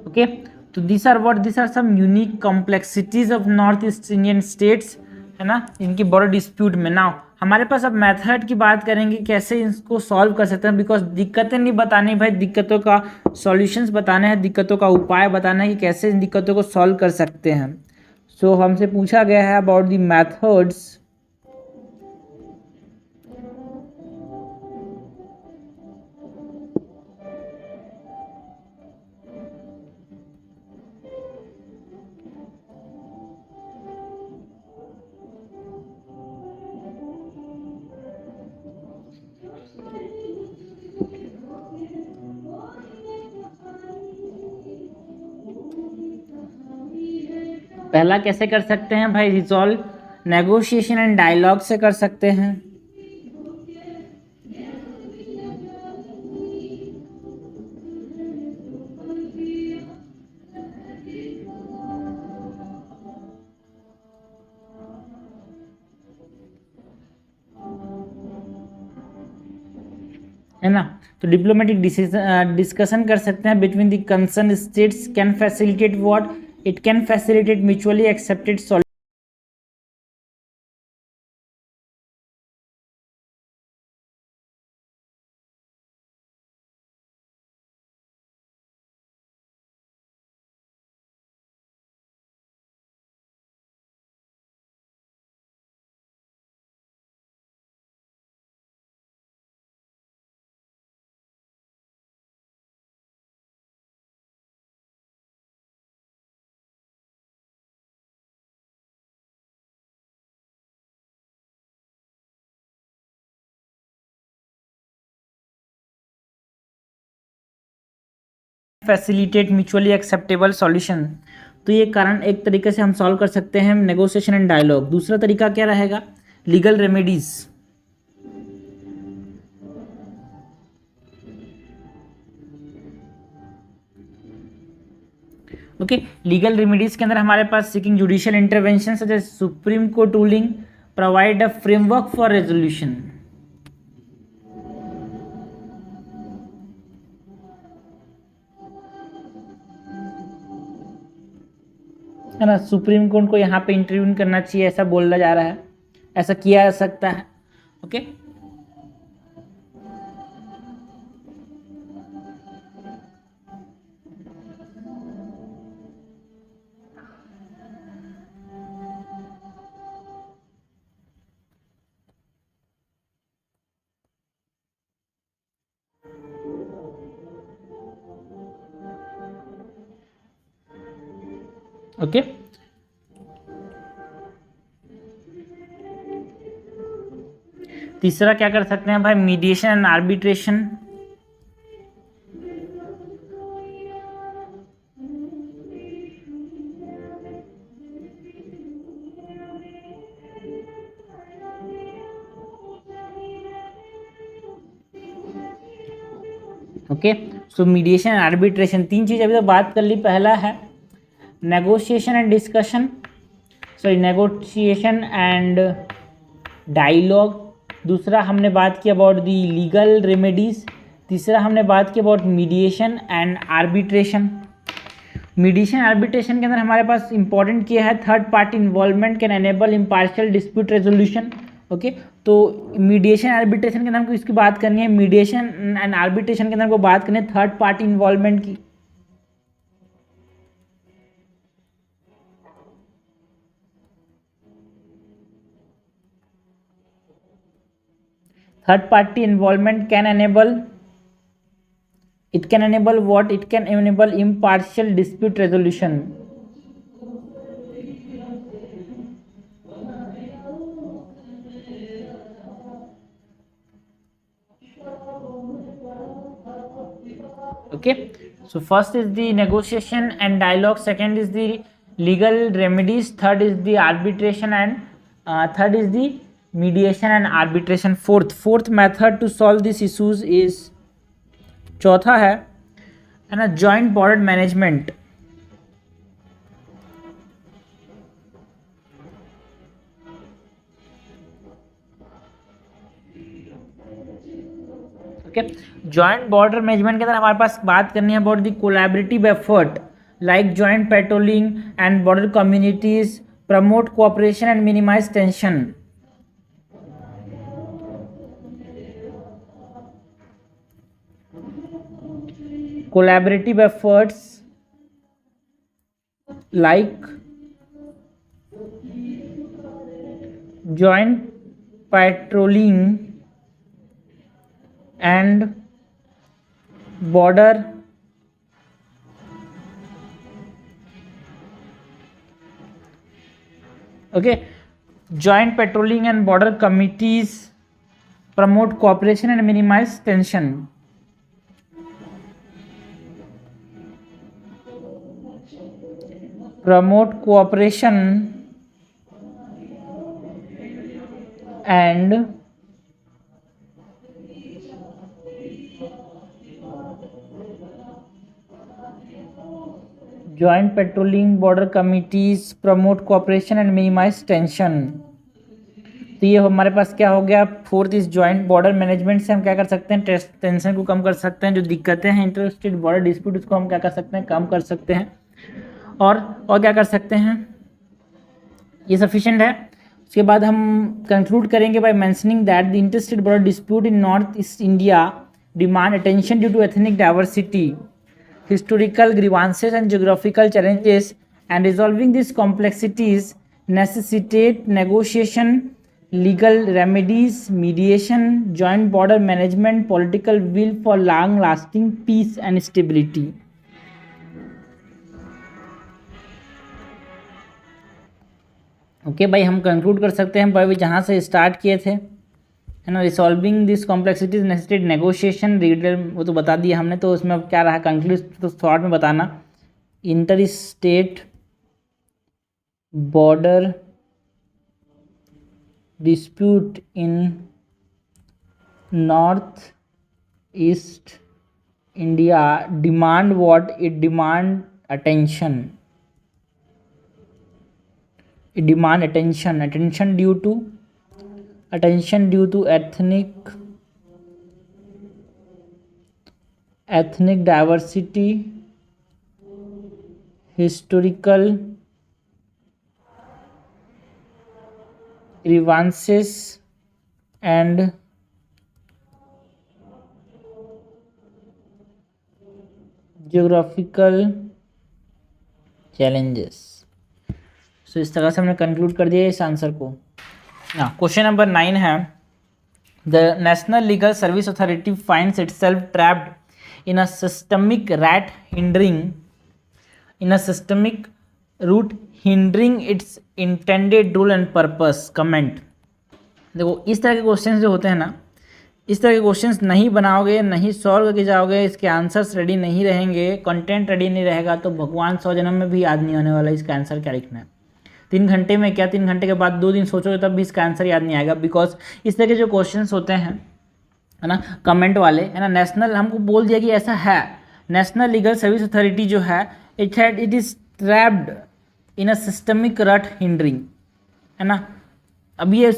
Okay, तो these are some unique complexities of north east Indian states, है ना, इनकी border dispute में। Now हमारे पास अब मेथड की बात करेंगे, कैसे इसको सॉल्व कर सकते हैं। बिकॉज दिक्कतें नहीं बतानी भाई, दिक्कतों का सॉल्यूशंस बताने हैं, दिक्कतों का उपाय बताना है कि कैसे इन दिक्कतों को सॉल्व कर सकते हैं। सो हमसे पूछा गया है अबाउट द मेथड्स। पहला कैसे कर सकते हैं भाई, रिजॉल्व नेगोशिएशन एंड डायलॉग से कर सकते हैं। है ना। तो डिप्लोमेटिक डिस्कशन कर सकते हैं between the concern states can facilitate what, it can facilitate mutually accepted solution. Facilitate mutually acceptable solution. तो ये कारण एक तरीके से हम सॉल्व कर सकते हैं नेगोशिएशन एंड डायलॉग। दूसरा तरीका क्या रहेगा, legal remedies. Okay, legal remedies के अंदर हमारे पास seeking judicial intervention such as supreme court ruling provide a framework for resolution, है ना। सुप्रीम कोर्ट को यहाँ पे इंटरव्यून करना चाहिए ऐसा बोला जा रहा है, ऐसा किया जा सकता है। Okay, okay. तीसरा क्या कर सकते हैं भाई, mediation and arbitration. Okay, so mediation and arbitration, तीन चीज अभी तो बात कर ली। पहला है negotiation and discussion, sorry negotiation and dialogue. दूसरा हमने बात की अबाउट दी लीगल रेमेडीज। तीसरा हमने बात की about mediation and arbitration. Mediation arbitration के अंदर हमारे पास इंपॉर्टेंट किया है third party involvement can enable impartial dispute resolution. Okay, तो मीडिएशन आर्बिट्रेशन के अंदर हमको इसकी बात करनी है, मीडिएशन एंड आर्बिट्रेशन के अंदर हमको बात करनी है थर्ड पार्टी इन्वॉल्वमेंट की। Third party involvement can enable, it can enable what, it can enable impartial dispute resolution। okay, so first is the negotiation and dialogue, second is the legal remedies, third is the arbitration and third is the mediation and arbitration। fourth method to solve these issues is, चौथा है ना joint border management. Okay, joint border management के अंदर हमारे पास बात करनी है about the collaborative effort like joint patrolling and border communities promote cooperation and minimize tension. collaborative efforts like joint patrolling and border joint patrolling and border committees promote cooperation and minimize tension। promote cooperation and joint patrolling border committees promote cooperation and minimize tension। तो ये हमारे पास क्या हो गया, fourth is joint border management से हम क्या कर सकते हैं, टेंशन को कम कर सकते हैं, जो दिक्कतें हैं इंटर स्टेट बॉर्डर डिस्प्यूट उसको हम क्या कर सकते हैं, कम कर सकते हैं। और क्या कर सकते हैं, ये सफिशिएंट है। उसके बाद हम कंक्लूड करेंगे by mentioning that the interstate border dispute in north east India demand attention due to ethnic diversity, historical grievances and geographical challenges, and resolving these complexities necessitate negotiation, legal remedies, mediation, joint border management, political will for long lasting peace and stability. Okay भाई, हम conclude कर सकते हैं भाई जहाँ से start किए थे, है ना, resolving this complexities necessitate negotiation, रीडर वो तो बता दिया हमने, तो उसमें अब क्या रहा कंक्लूड तो थॉट में बताना, inter state border dispute in north east India demand what, it demand attention, it demand attention due to ethnic diversity, historical grievances and geographical challenges। सो इस तरह से हमने कंक्लूड कर दिया इस आंसर को। क्वेश्चन नंबर 9 है, the national legal service authority finds itself trapped in a systemic rut hindering in a systemic root hindering its intended rule and purpose, comment. देखो इस तरह के क्वेश्चंस जो होते हैं ना, इस तरह के क्वेश्चंस नहीं बनाओगे, नहीं सॉल्व करके जाओगे, इसके आंसर्स रेडी नहीं रहेंगे, कंटेंट रेडी नहीं रहेगा, तो भगवान 100 जन्म में भी याद नहीं होने वाला इसका आंसर क्या लिखना है। 3 घंटे में क्या, 3 घंटे के बाद 2 दिन सोचोगे तब भी इसका आंसर याद नहीं आएगा, बिकॉज इस तरह के जो क्वेश्चंस होते हैं, है ना, कमेंट वाले, है ना, नेशनल हमको बोल दिया कि ऐसा है, नेशनल लीगल सर्विस अथॉरिटी जो है it is trapped in a systemic रट हिंडरिंग, है ना। अब ये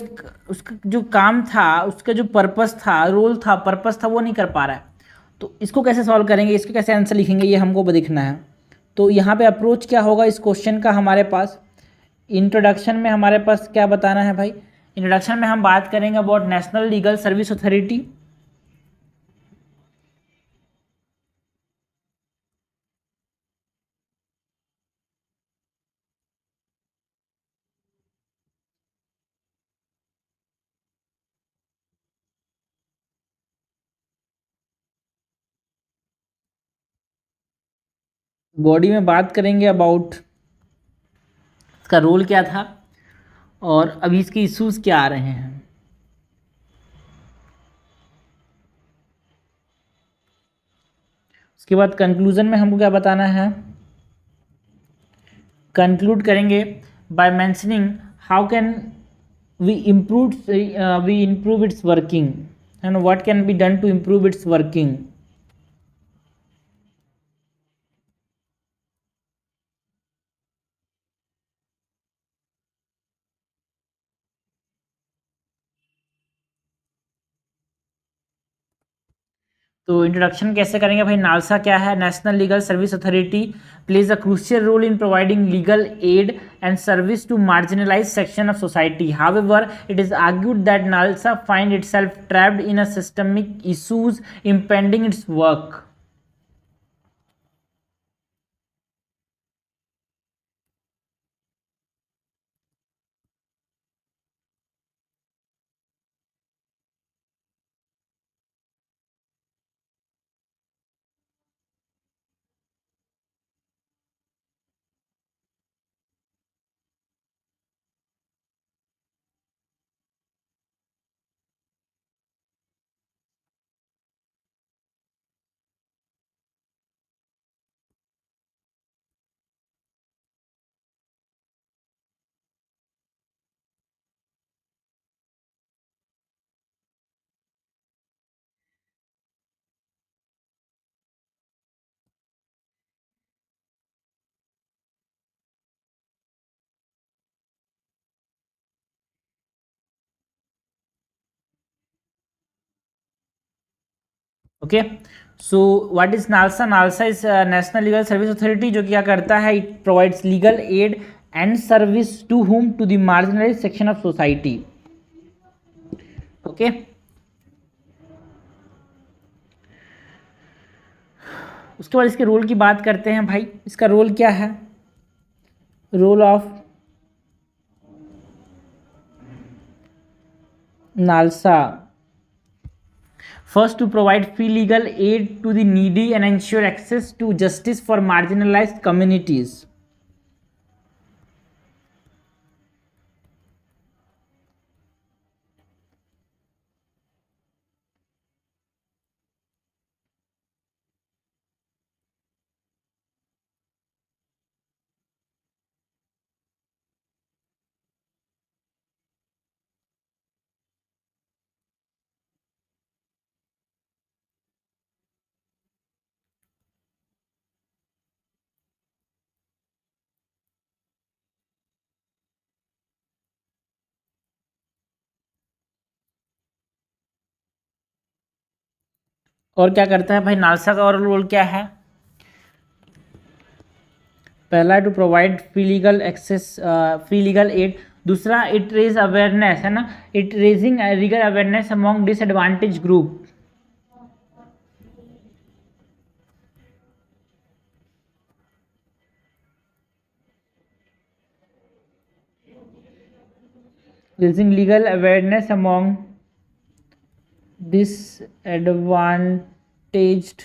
उसका जो काम था, उसका जो पर्पस था, रोल था, पर्पस था, वो नहीं कर पा रहा है, तो इसको कैसे सॉल्व करेंगे, इसके कैसे आंसर लिखेंगे, ये हमको देखना है। तो यहाँ पे अप्रोच क्या होगा इस क्वेश्चन का, हमारे पास इंट्रोडक्शन में हमारे पास क्या बताना है भाई, इंट्रोडक्शन में हम बात करेंगे about national legal service authority, body में बात करेंगे अबाउट इसका रोल क्या था और अभी इसके इश्यूज क्या आ रहे हैं। उसके बाद कंक्लूजन में हमको क्या बताना है, कंक्लूड करेंगे by mentioning how can we improve its working, है ना, what can be done to improve its working. तो इंट्रोडक्शन कैसे करेंगे भाई, नालसा क्या है, national legal service authority plays a crucial role in providing legal aid and service to marginalize section of society, however it is argued that NALSA find itself trapped in a systemic issues impending its work. Okay, so what is NALSA? NALSA is national legal service authority, जो क्या करता है, it provides legal aid and service to whom, to the marginalized section of society. Okay, उसके बाद इसके role की बात करते हैं भाई। इसका रोल क्या है? Role of NALSA, first to provide free legal aid to the needy and ensure access to justice for marginalized communities। और क्या करता है भाई नालसा का? और रोल क्या है? पहला to provide free legal access, free legal aid. दूसरा इट रेज अवेयरनेस, है ना, it raising legal awareness among disadvantage group. Raising legal awareness among disadvantaged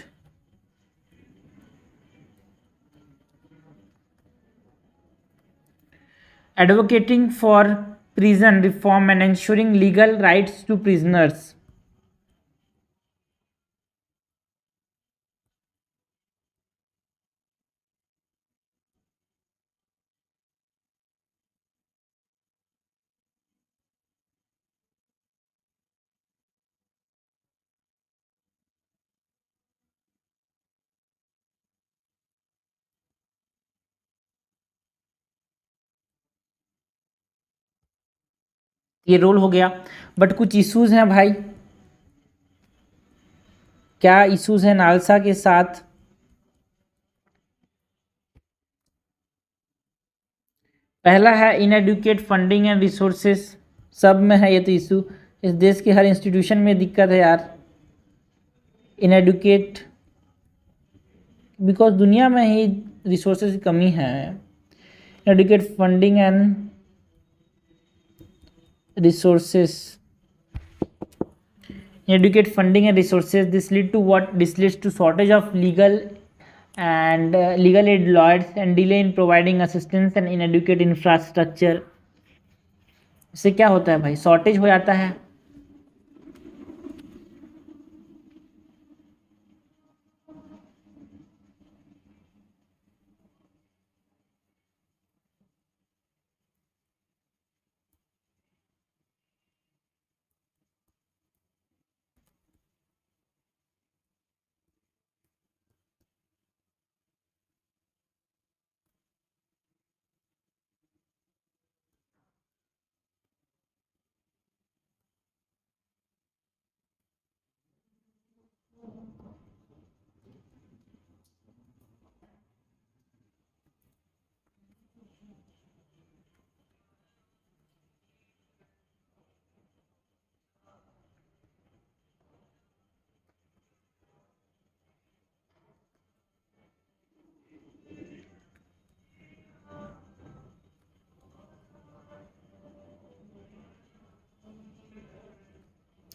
advocating for prison reform and ensuring legal rights to prisoners। ये role हो गया, but कुछ issues हैं भाई। क्या इश्यूज हैं नालसा के साथ? पहला है इनएडुकेट फंडिंग एंड रिसोर्सेस, सब में है ये तो इशू। इस देश के हर इंस्टीट्यूशन में दिक्कत है यार, इनएडुकेट, बिकॉज दुनिया में ही रिसोर्सेज की कमी है। Inadequate funding and resources, inadequate funding and resources, this lead to what? This leads to shortage of legal and legal aid lawyers and delay in providing assistance and inadequate infrastructure। इससे क्या होता है भाई? Shortage हो जाता है।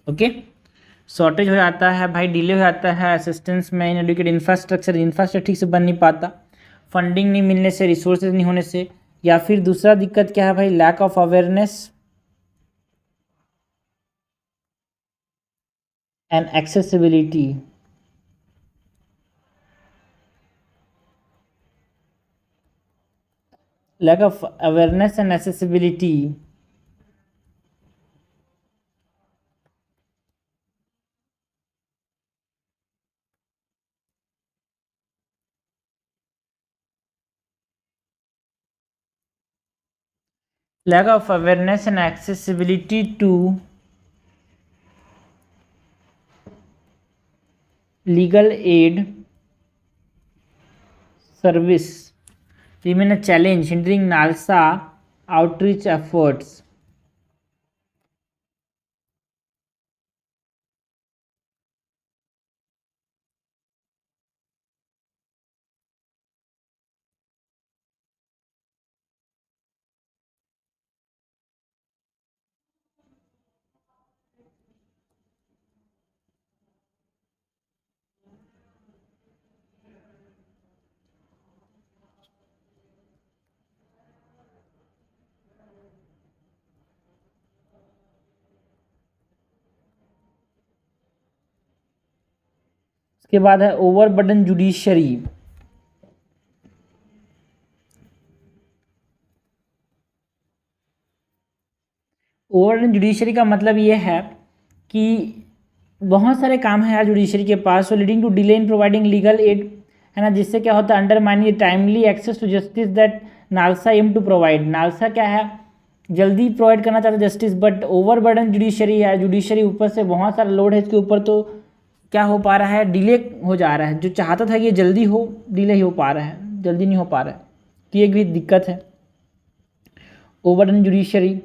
Okay, shortage हो जाता है भाई, डिले हो जाता है असिस्टेंस में, इनएडुकेट इंफ्रास्ट्रक्चर, इंफ्रास्ट्रक्चर ठीक से बन नहीं पाता, फंडिंग नहीं मिलने से, रिसोर्सेज नहीं होने से, या फिर दूसरा दिक्कत क्या है भाई? Lack of awareness and accessibility. lack of awareness and accessibility। lack of awareness and accessibility to legal aid service remain a challenge hindering NALSA outreach efforts. उसके बाद है ओवरबर्डन जुडिशरी। ओवरबर्डन जुडिशरी का मतलब ये है कि बहुत सारे काम हैं यार जुडिशरी के पास, so leading to delay in providing legal aid, है ना, जिससे क्या होता है undermining timely access to justice that NALSA aim to provide. NALSA क्या है, जल्दी प्रोवाइड करना चाहता है जस्टिस, बट ओवरबर्डन जुडिशरी है, जुडिशरी ऊपर से बहुत सारा लोड है इसके ऊपर, तो क्या हो पा रहा है, डिले हो जा रहा है। जो चाहता था कि ये जल्दी हो, डिले ही हो पा रहा है, जल्दी नहीं हो पा रहा है, तो ये भी दिक्कत है ओवरबर्डन जुडिशरी।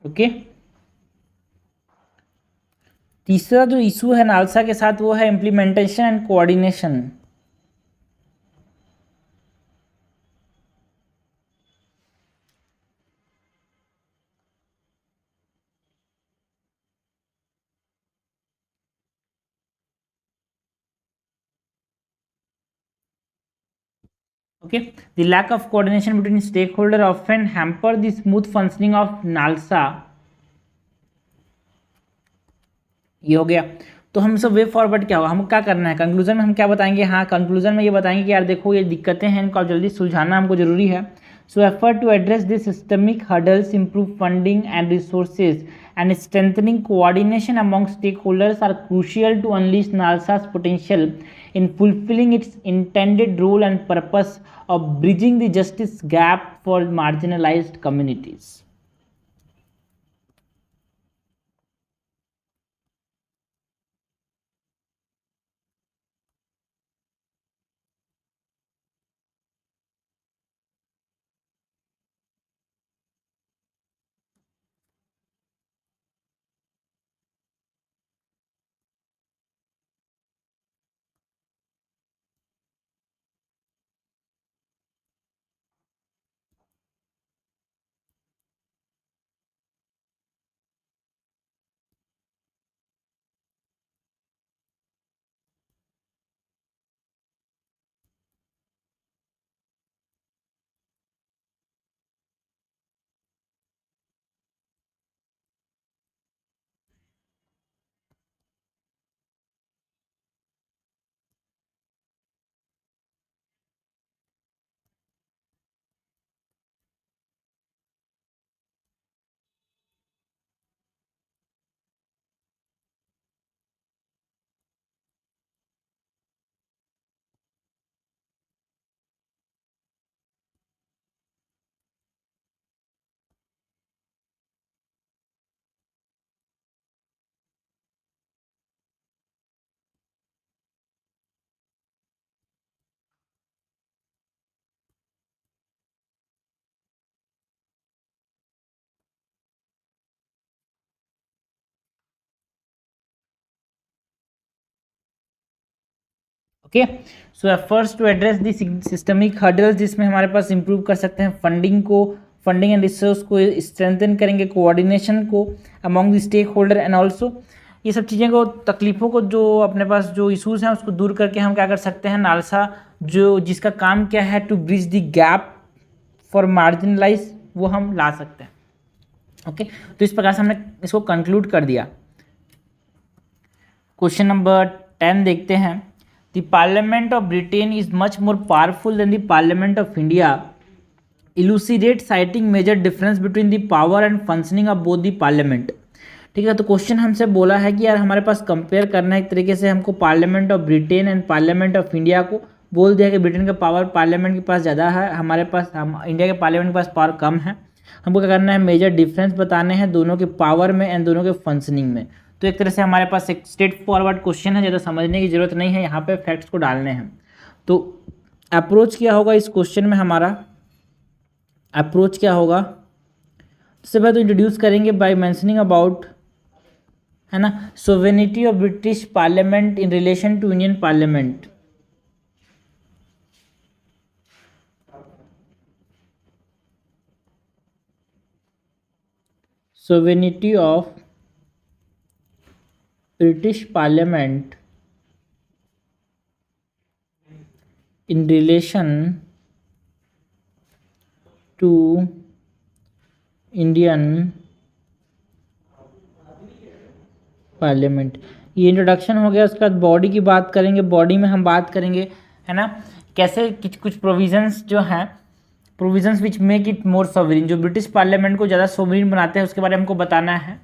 ओके, तीसरा जो इशू है नालसा के साथ वो है implementation and coordination. Okay, the lack of coordination between stakeholders often hamper the smooth functioning of NALSA। ये हो गया। तो हम सब वे फॉरवर्ड क्या होगा, हमको क्या करना है, कंक्लूजन में हम क्या बताएंगे, हाँ कंक्लूजन में ये बताएंगे कि यार देखो ये दिक्कतें हैं, इनको आप जल्दी सुलझाना हमको जरूरी है। So effort to address this systemic hurdles, improve funding and resources and strengthening coordination among stakeholders are crucial to unleash NALSA's potential in fulfilling its intended role and purpose of bridging the justice gap for marginalized communities। Okay, so efforts to address the systemic hurdles, जिसमें हमारे पास improve कर सकते हैं funding को, funding and resource को strengthen करेंगे, coordination को among the stakeholder and also ये सब चीज़ें को, तकलीफ़ों को, जो अपने पास जो इश्यूज़ हैं उसको दूर करके हम क्या कर सकते हैं, नालसा जो जिसका काम क्या है to bridge the gap for marginalize, वो हम ला सकते हैं। ओके, तो इस प्रकार से हमने इसको कंक्लूड कर दिया। क्वेश्चन नंबर 10 देखते हैं। The parliament of Britain is much more powerful than the parliament of India, elucidate citing major difference between the power and functioning of both the parliament. ठीक है, तो क्वेश्चन हमसे बोला है कि यार हमारे पास कंपेयर करना है एक तरीके से, हमको parliament of Britain and parliament of India को। बोल दिया कि ब्रिटेन का पावर पार्लियामेंट के पास ज़्यादा है, हमारे पास हम इंडिया के पार्लियामेंट के पास पावर कम है। हमको क्या करना है, मेजर डिफरेंस बताने हैं दोनों के पावर में एंड दोनों के फंक्शनिंग में। तो एक तरह से हमारे पास एक स्ट्रेट फॉरवर्ड क्वेश्चन है, ज़्यादा समझने की जरूरत नहीं है, यहाँ पे फैक्ट्स को डालने हैं। तो अप्रोच क्या होगा इस क्वेश्चन में, हमारा अप्रोच क्या होगा, सबसे पहले तो इंट्रोड्यूस करेंगे बाय मेंशनिंग अबाउट, है ना, sovereignty of British parliament in relation to Indian parliament. Sovereignty of British parliament in relation to Indian parliament. ये इंट्रोडक्शन हो गया। उसके बाद बॉडी की बात करेंगे। बॉडी में हम बात करेंगे, है ना, कैसे कुछ प्रोविजंस जो हैं, provisions which make it more sovereign, जो ब्रिटिश पार्लियामेंट को ज़्यादा सोवरिन बनाते हैं, उसके बारे में हमको बताना है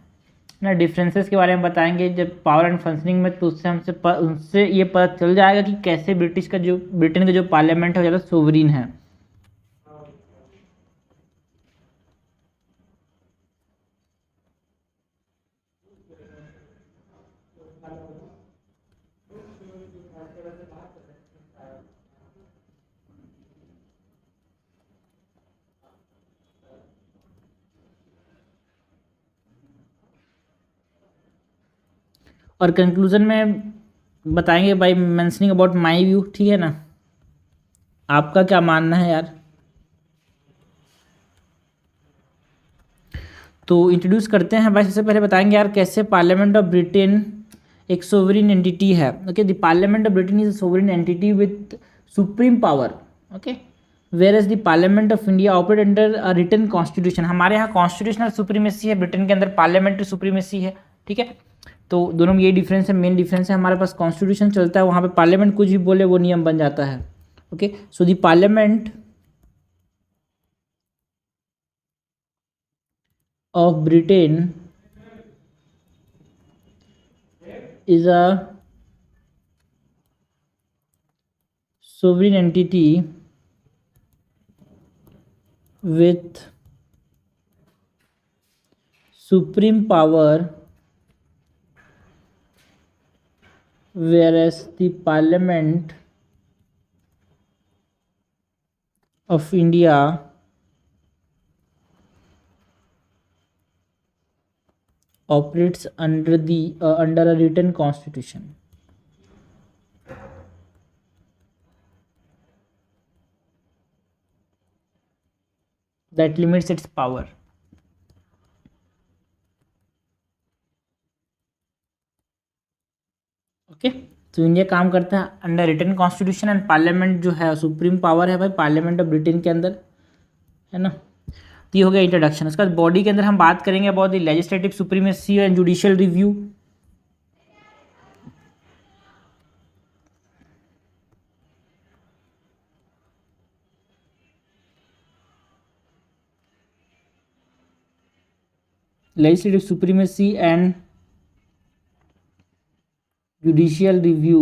ना। डिफरेंसेस के बारे में बताएंगे जब पावर एंड फंक्शनिंग में, तो उससे उनसे ये पता चल जाएगा कि कैसे ब्रिटेन का जो पार्लियामेंट है वो ज़्यादा सोवरिन है। और कंक्लूजन में बताएंगे by mentioning about my view. ठीक है ना, आपका क्या मानना है यार। तो इंट्रोड्यूस करते हैं भाई। सबसे पहले बताएंगे यार कैसे पार्लियामेंट ऑफ ब्रिटेन एक सोवरिन एंटिटी है। Okay, the parliament of Britain is a sovereign entity with supreme power. Okay, whereas the parliament of India operate under a written constitution. हमारे यहाँ कॉन्स्टिट्यूशनल सुप्रीमेसी है, Britain के अंदर parliamentary supremacy है। ठीक है, तो दोनों में ये डिफरेंस है, मेन डिफरेंस है। हमारे पास कॉन्स्टिट्यूशन चलता है, वहाँ पे पार्लियामेंट कुछ भी बोले वो नियम बन जाता है। Okay, so the parliament of Britain is a sovereign entity with supreme power, whereas the Parliament of India operates under a written constitution that limits its power. Okay, तो इंडिया काम करता है under written constitution and parliament जो है supreme power है भाई parliament of Britain के अंदर, है ना। तो ये हो गया इंट्रोडक्शन। उसके बाद बॉडी के अंदर हम बात करेंगे about the legislative supremacy and judicial review. Legislative supremacy and judicial review.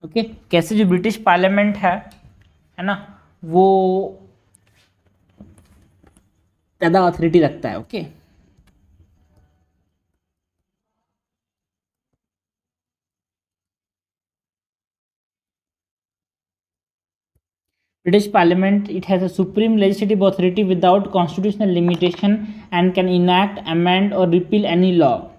Okay, कैसे जो ब्रिटिश पार्लियामेंट है ना, वो ज़्यादा अथॉरिटी रखता है। Okay, British Parliament, it has a supreme legislative authority without constitutional limitation and can enact, amend or repeal any law.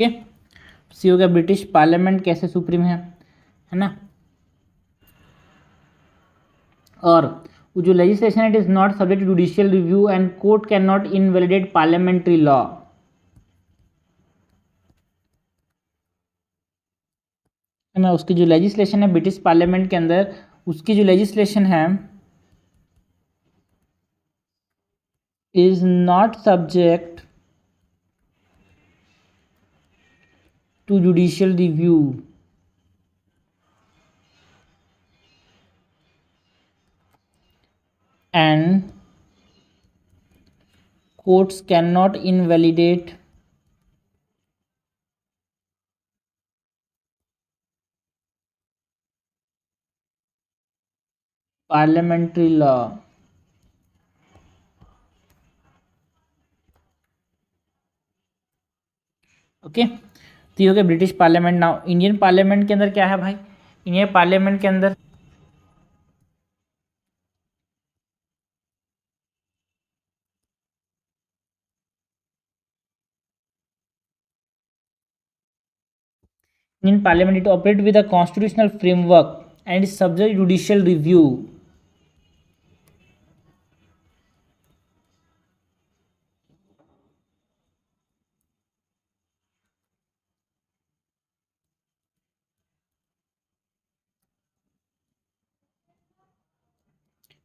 Okay, see हो गया ब्रिटिश पार्लियामेंट कैसे सुप्रीम है ना। और वो जो legislation it is not subject to judicial review and court can not invalidate parliamentary law. है ना, उसकी जो लेजिस्लेशन है ब्रिटिश पार्लियामेंट के अंदर, उसकी जो लेजिस्लेशन है is not subject to judicial review and courts cannot invalidate parliamentary law। Okay, तो ये हो गया British parliament. Now Indian parliament के अंदर क्या है भाई, इंडियन पार्लियामेंट के अंदर Indian parliament it operate with a constitutional framework and is subject judicial review.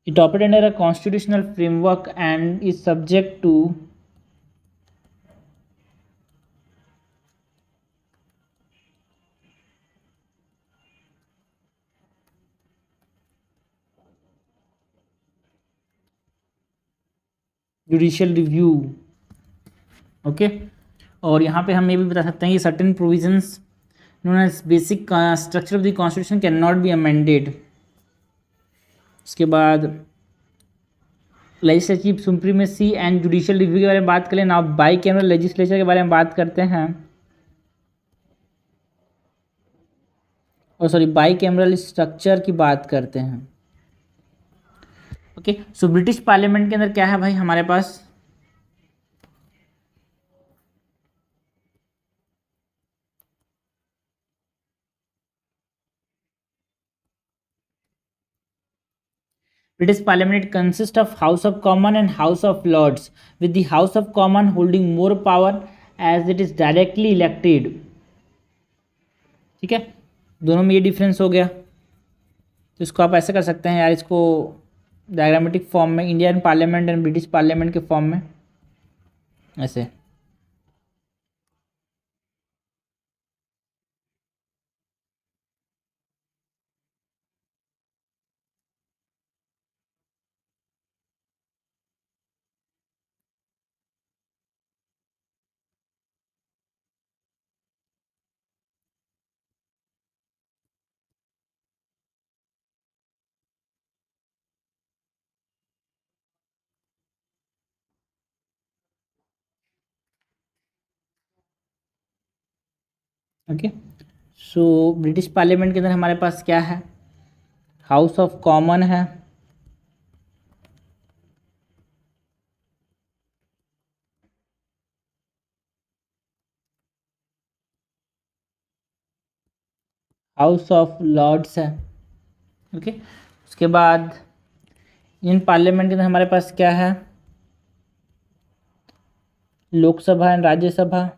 It operates under a constitutional framework and is subject to judicial review. Okay, और यहाँ पे हम ये भी बता सकते हैं कि certain provisions known as basic structure of the constitution can not be amended. उसके बाद legislative supremacy and judicial review के बारे में बात करें ना, बाई कैमरल लेजिस्लेचर के बारे में बात करते हैं, और सॉरी बाई कैमरल स्ट्रक्चर की बात करते हैं। ओके, सो ब्रिटिश पार्लियामेंट के अंदर क्या है भाई हमारे पास, British Parliament consists of House of Commons and House of Lords, with the House of Commons holding more power as it is directly elected। ठीक है, दोनों में ये डिफरेंस हो गया। तो इसको आप ऐसे कर सकते हैं यार, इसको डायग्रामेटिक फॉर्म में Indian parliament and British parliament के फॉर्म में ऐसे। ओके, सो ब्रिटिश पार्लियामेंट के अंदर हमारे पास क्या है, हाउस ऑफ कॉमन है, हाउस ऑफ लॉर्ड्स है। ओके, उसके बाद इन पार्लियामेंट के अंदर हमारे पास क्या है, लोकसभा एंड राज्यसभा।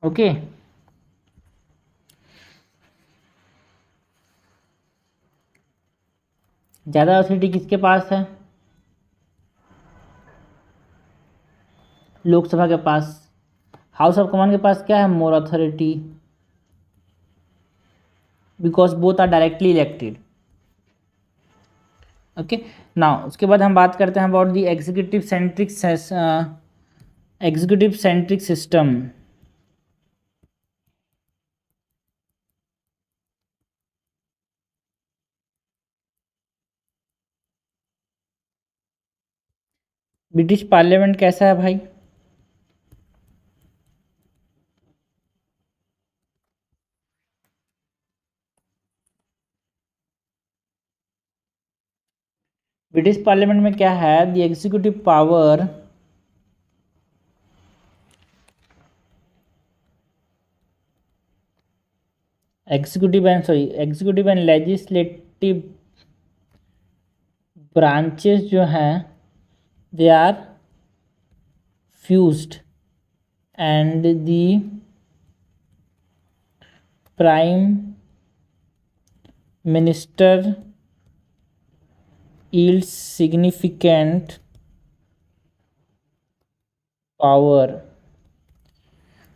ओके, ज़्यादा अथॉरिटी किसके पास है, लोकसभा के पास। हाउस ऑफ कॉमन के पास क्या है, more authority, because both are directly elected. Okay, now उसके बाद हम बात करते हैं about the executive centric system. British parliament कैसा है भाई? ब्रिटिश पार्लियामेंट में क्या है? The executive power executive and legislative branches जो हैं they are fused and the prime minister yields significant power.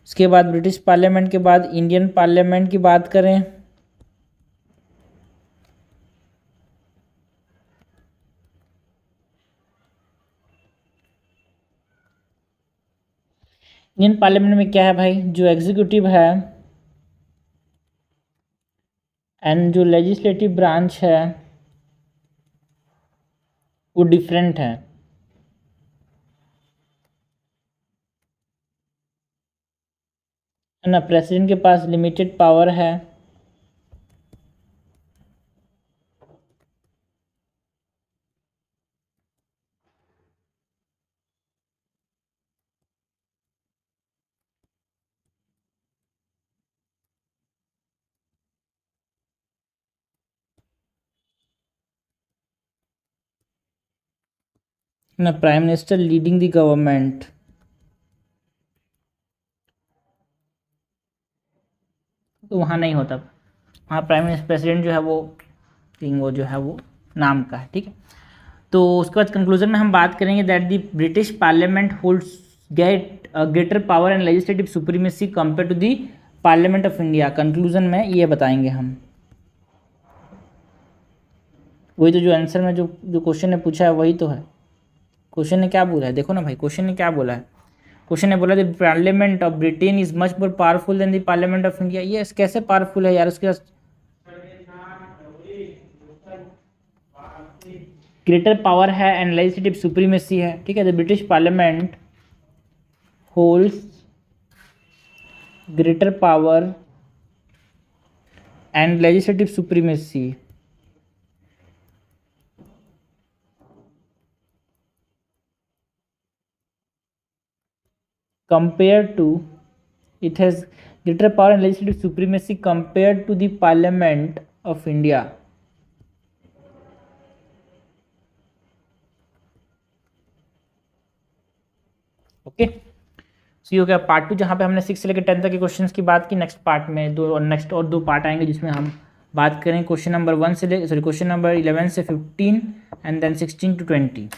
उसके बाद ब्रिटिश पार्लियामेंट के बाद इंडियन पार्लियामेंट की बात करें, इंडियन पार्लियामेंट में क्या है भाई? जो एग्जीक्यूटिव है एंड जो लेजिस्लेटिव ब्रांच है वो डिफरेंट है ना। प्रेसिडेंट के पास लिमिटेड पावर है ना। Prime minister leading the government, तो वहाँ नहीं होता। वहाँ प्राइम मिनिस्टर प्रेसिडेंट जो है वो किंग, वो जो है वो नाम का है, ठीक है। तो उसके बाद कंक्लूजन में हम बात करेंगे that the British parliament holds greater power and legislative supremacy compare to the parliament of India. Conclusion में ये बताएंगे हम। वही तो जो आंसर में जो क्वेश्चन ने पूछा है वही तो है। क्वेश्चन ने क्या बोला है? देखो ना भाई, क्वेश्चन ने क्या बोला है? क्वेश्चन ने बोला the parliament of Britain is much more powerful than the parliament of India. ये कैसे पावरफुल है यार? उसके पास ग्रेटर पावर है एंड लेजिस्लेटिव सुप्रीमेसी है, ठीक है। The British parliament holds greater power and legislative supremacy compared to, it has greater power and legislative supremacy compared to the Parliament of India. Okay, so ये हो गया part 2, जहाँ पे हमने 6 से लेकर 10 तक के क्वेश्चंस की बात की। नेक्स्ट पार्ट में दो पार्ट आएंगे जिसमें हम बात करें क्वेश्चन नंबर 11 से 15 एंड देन 16 to 20।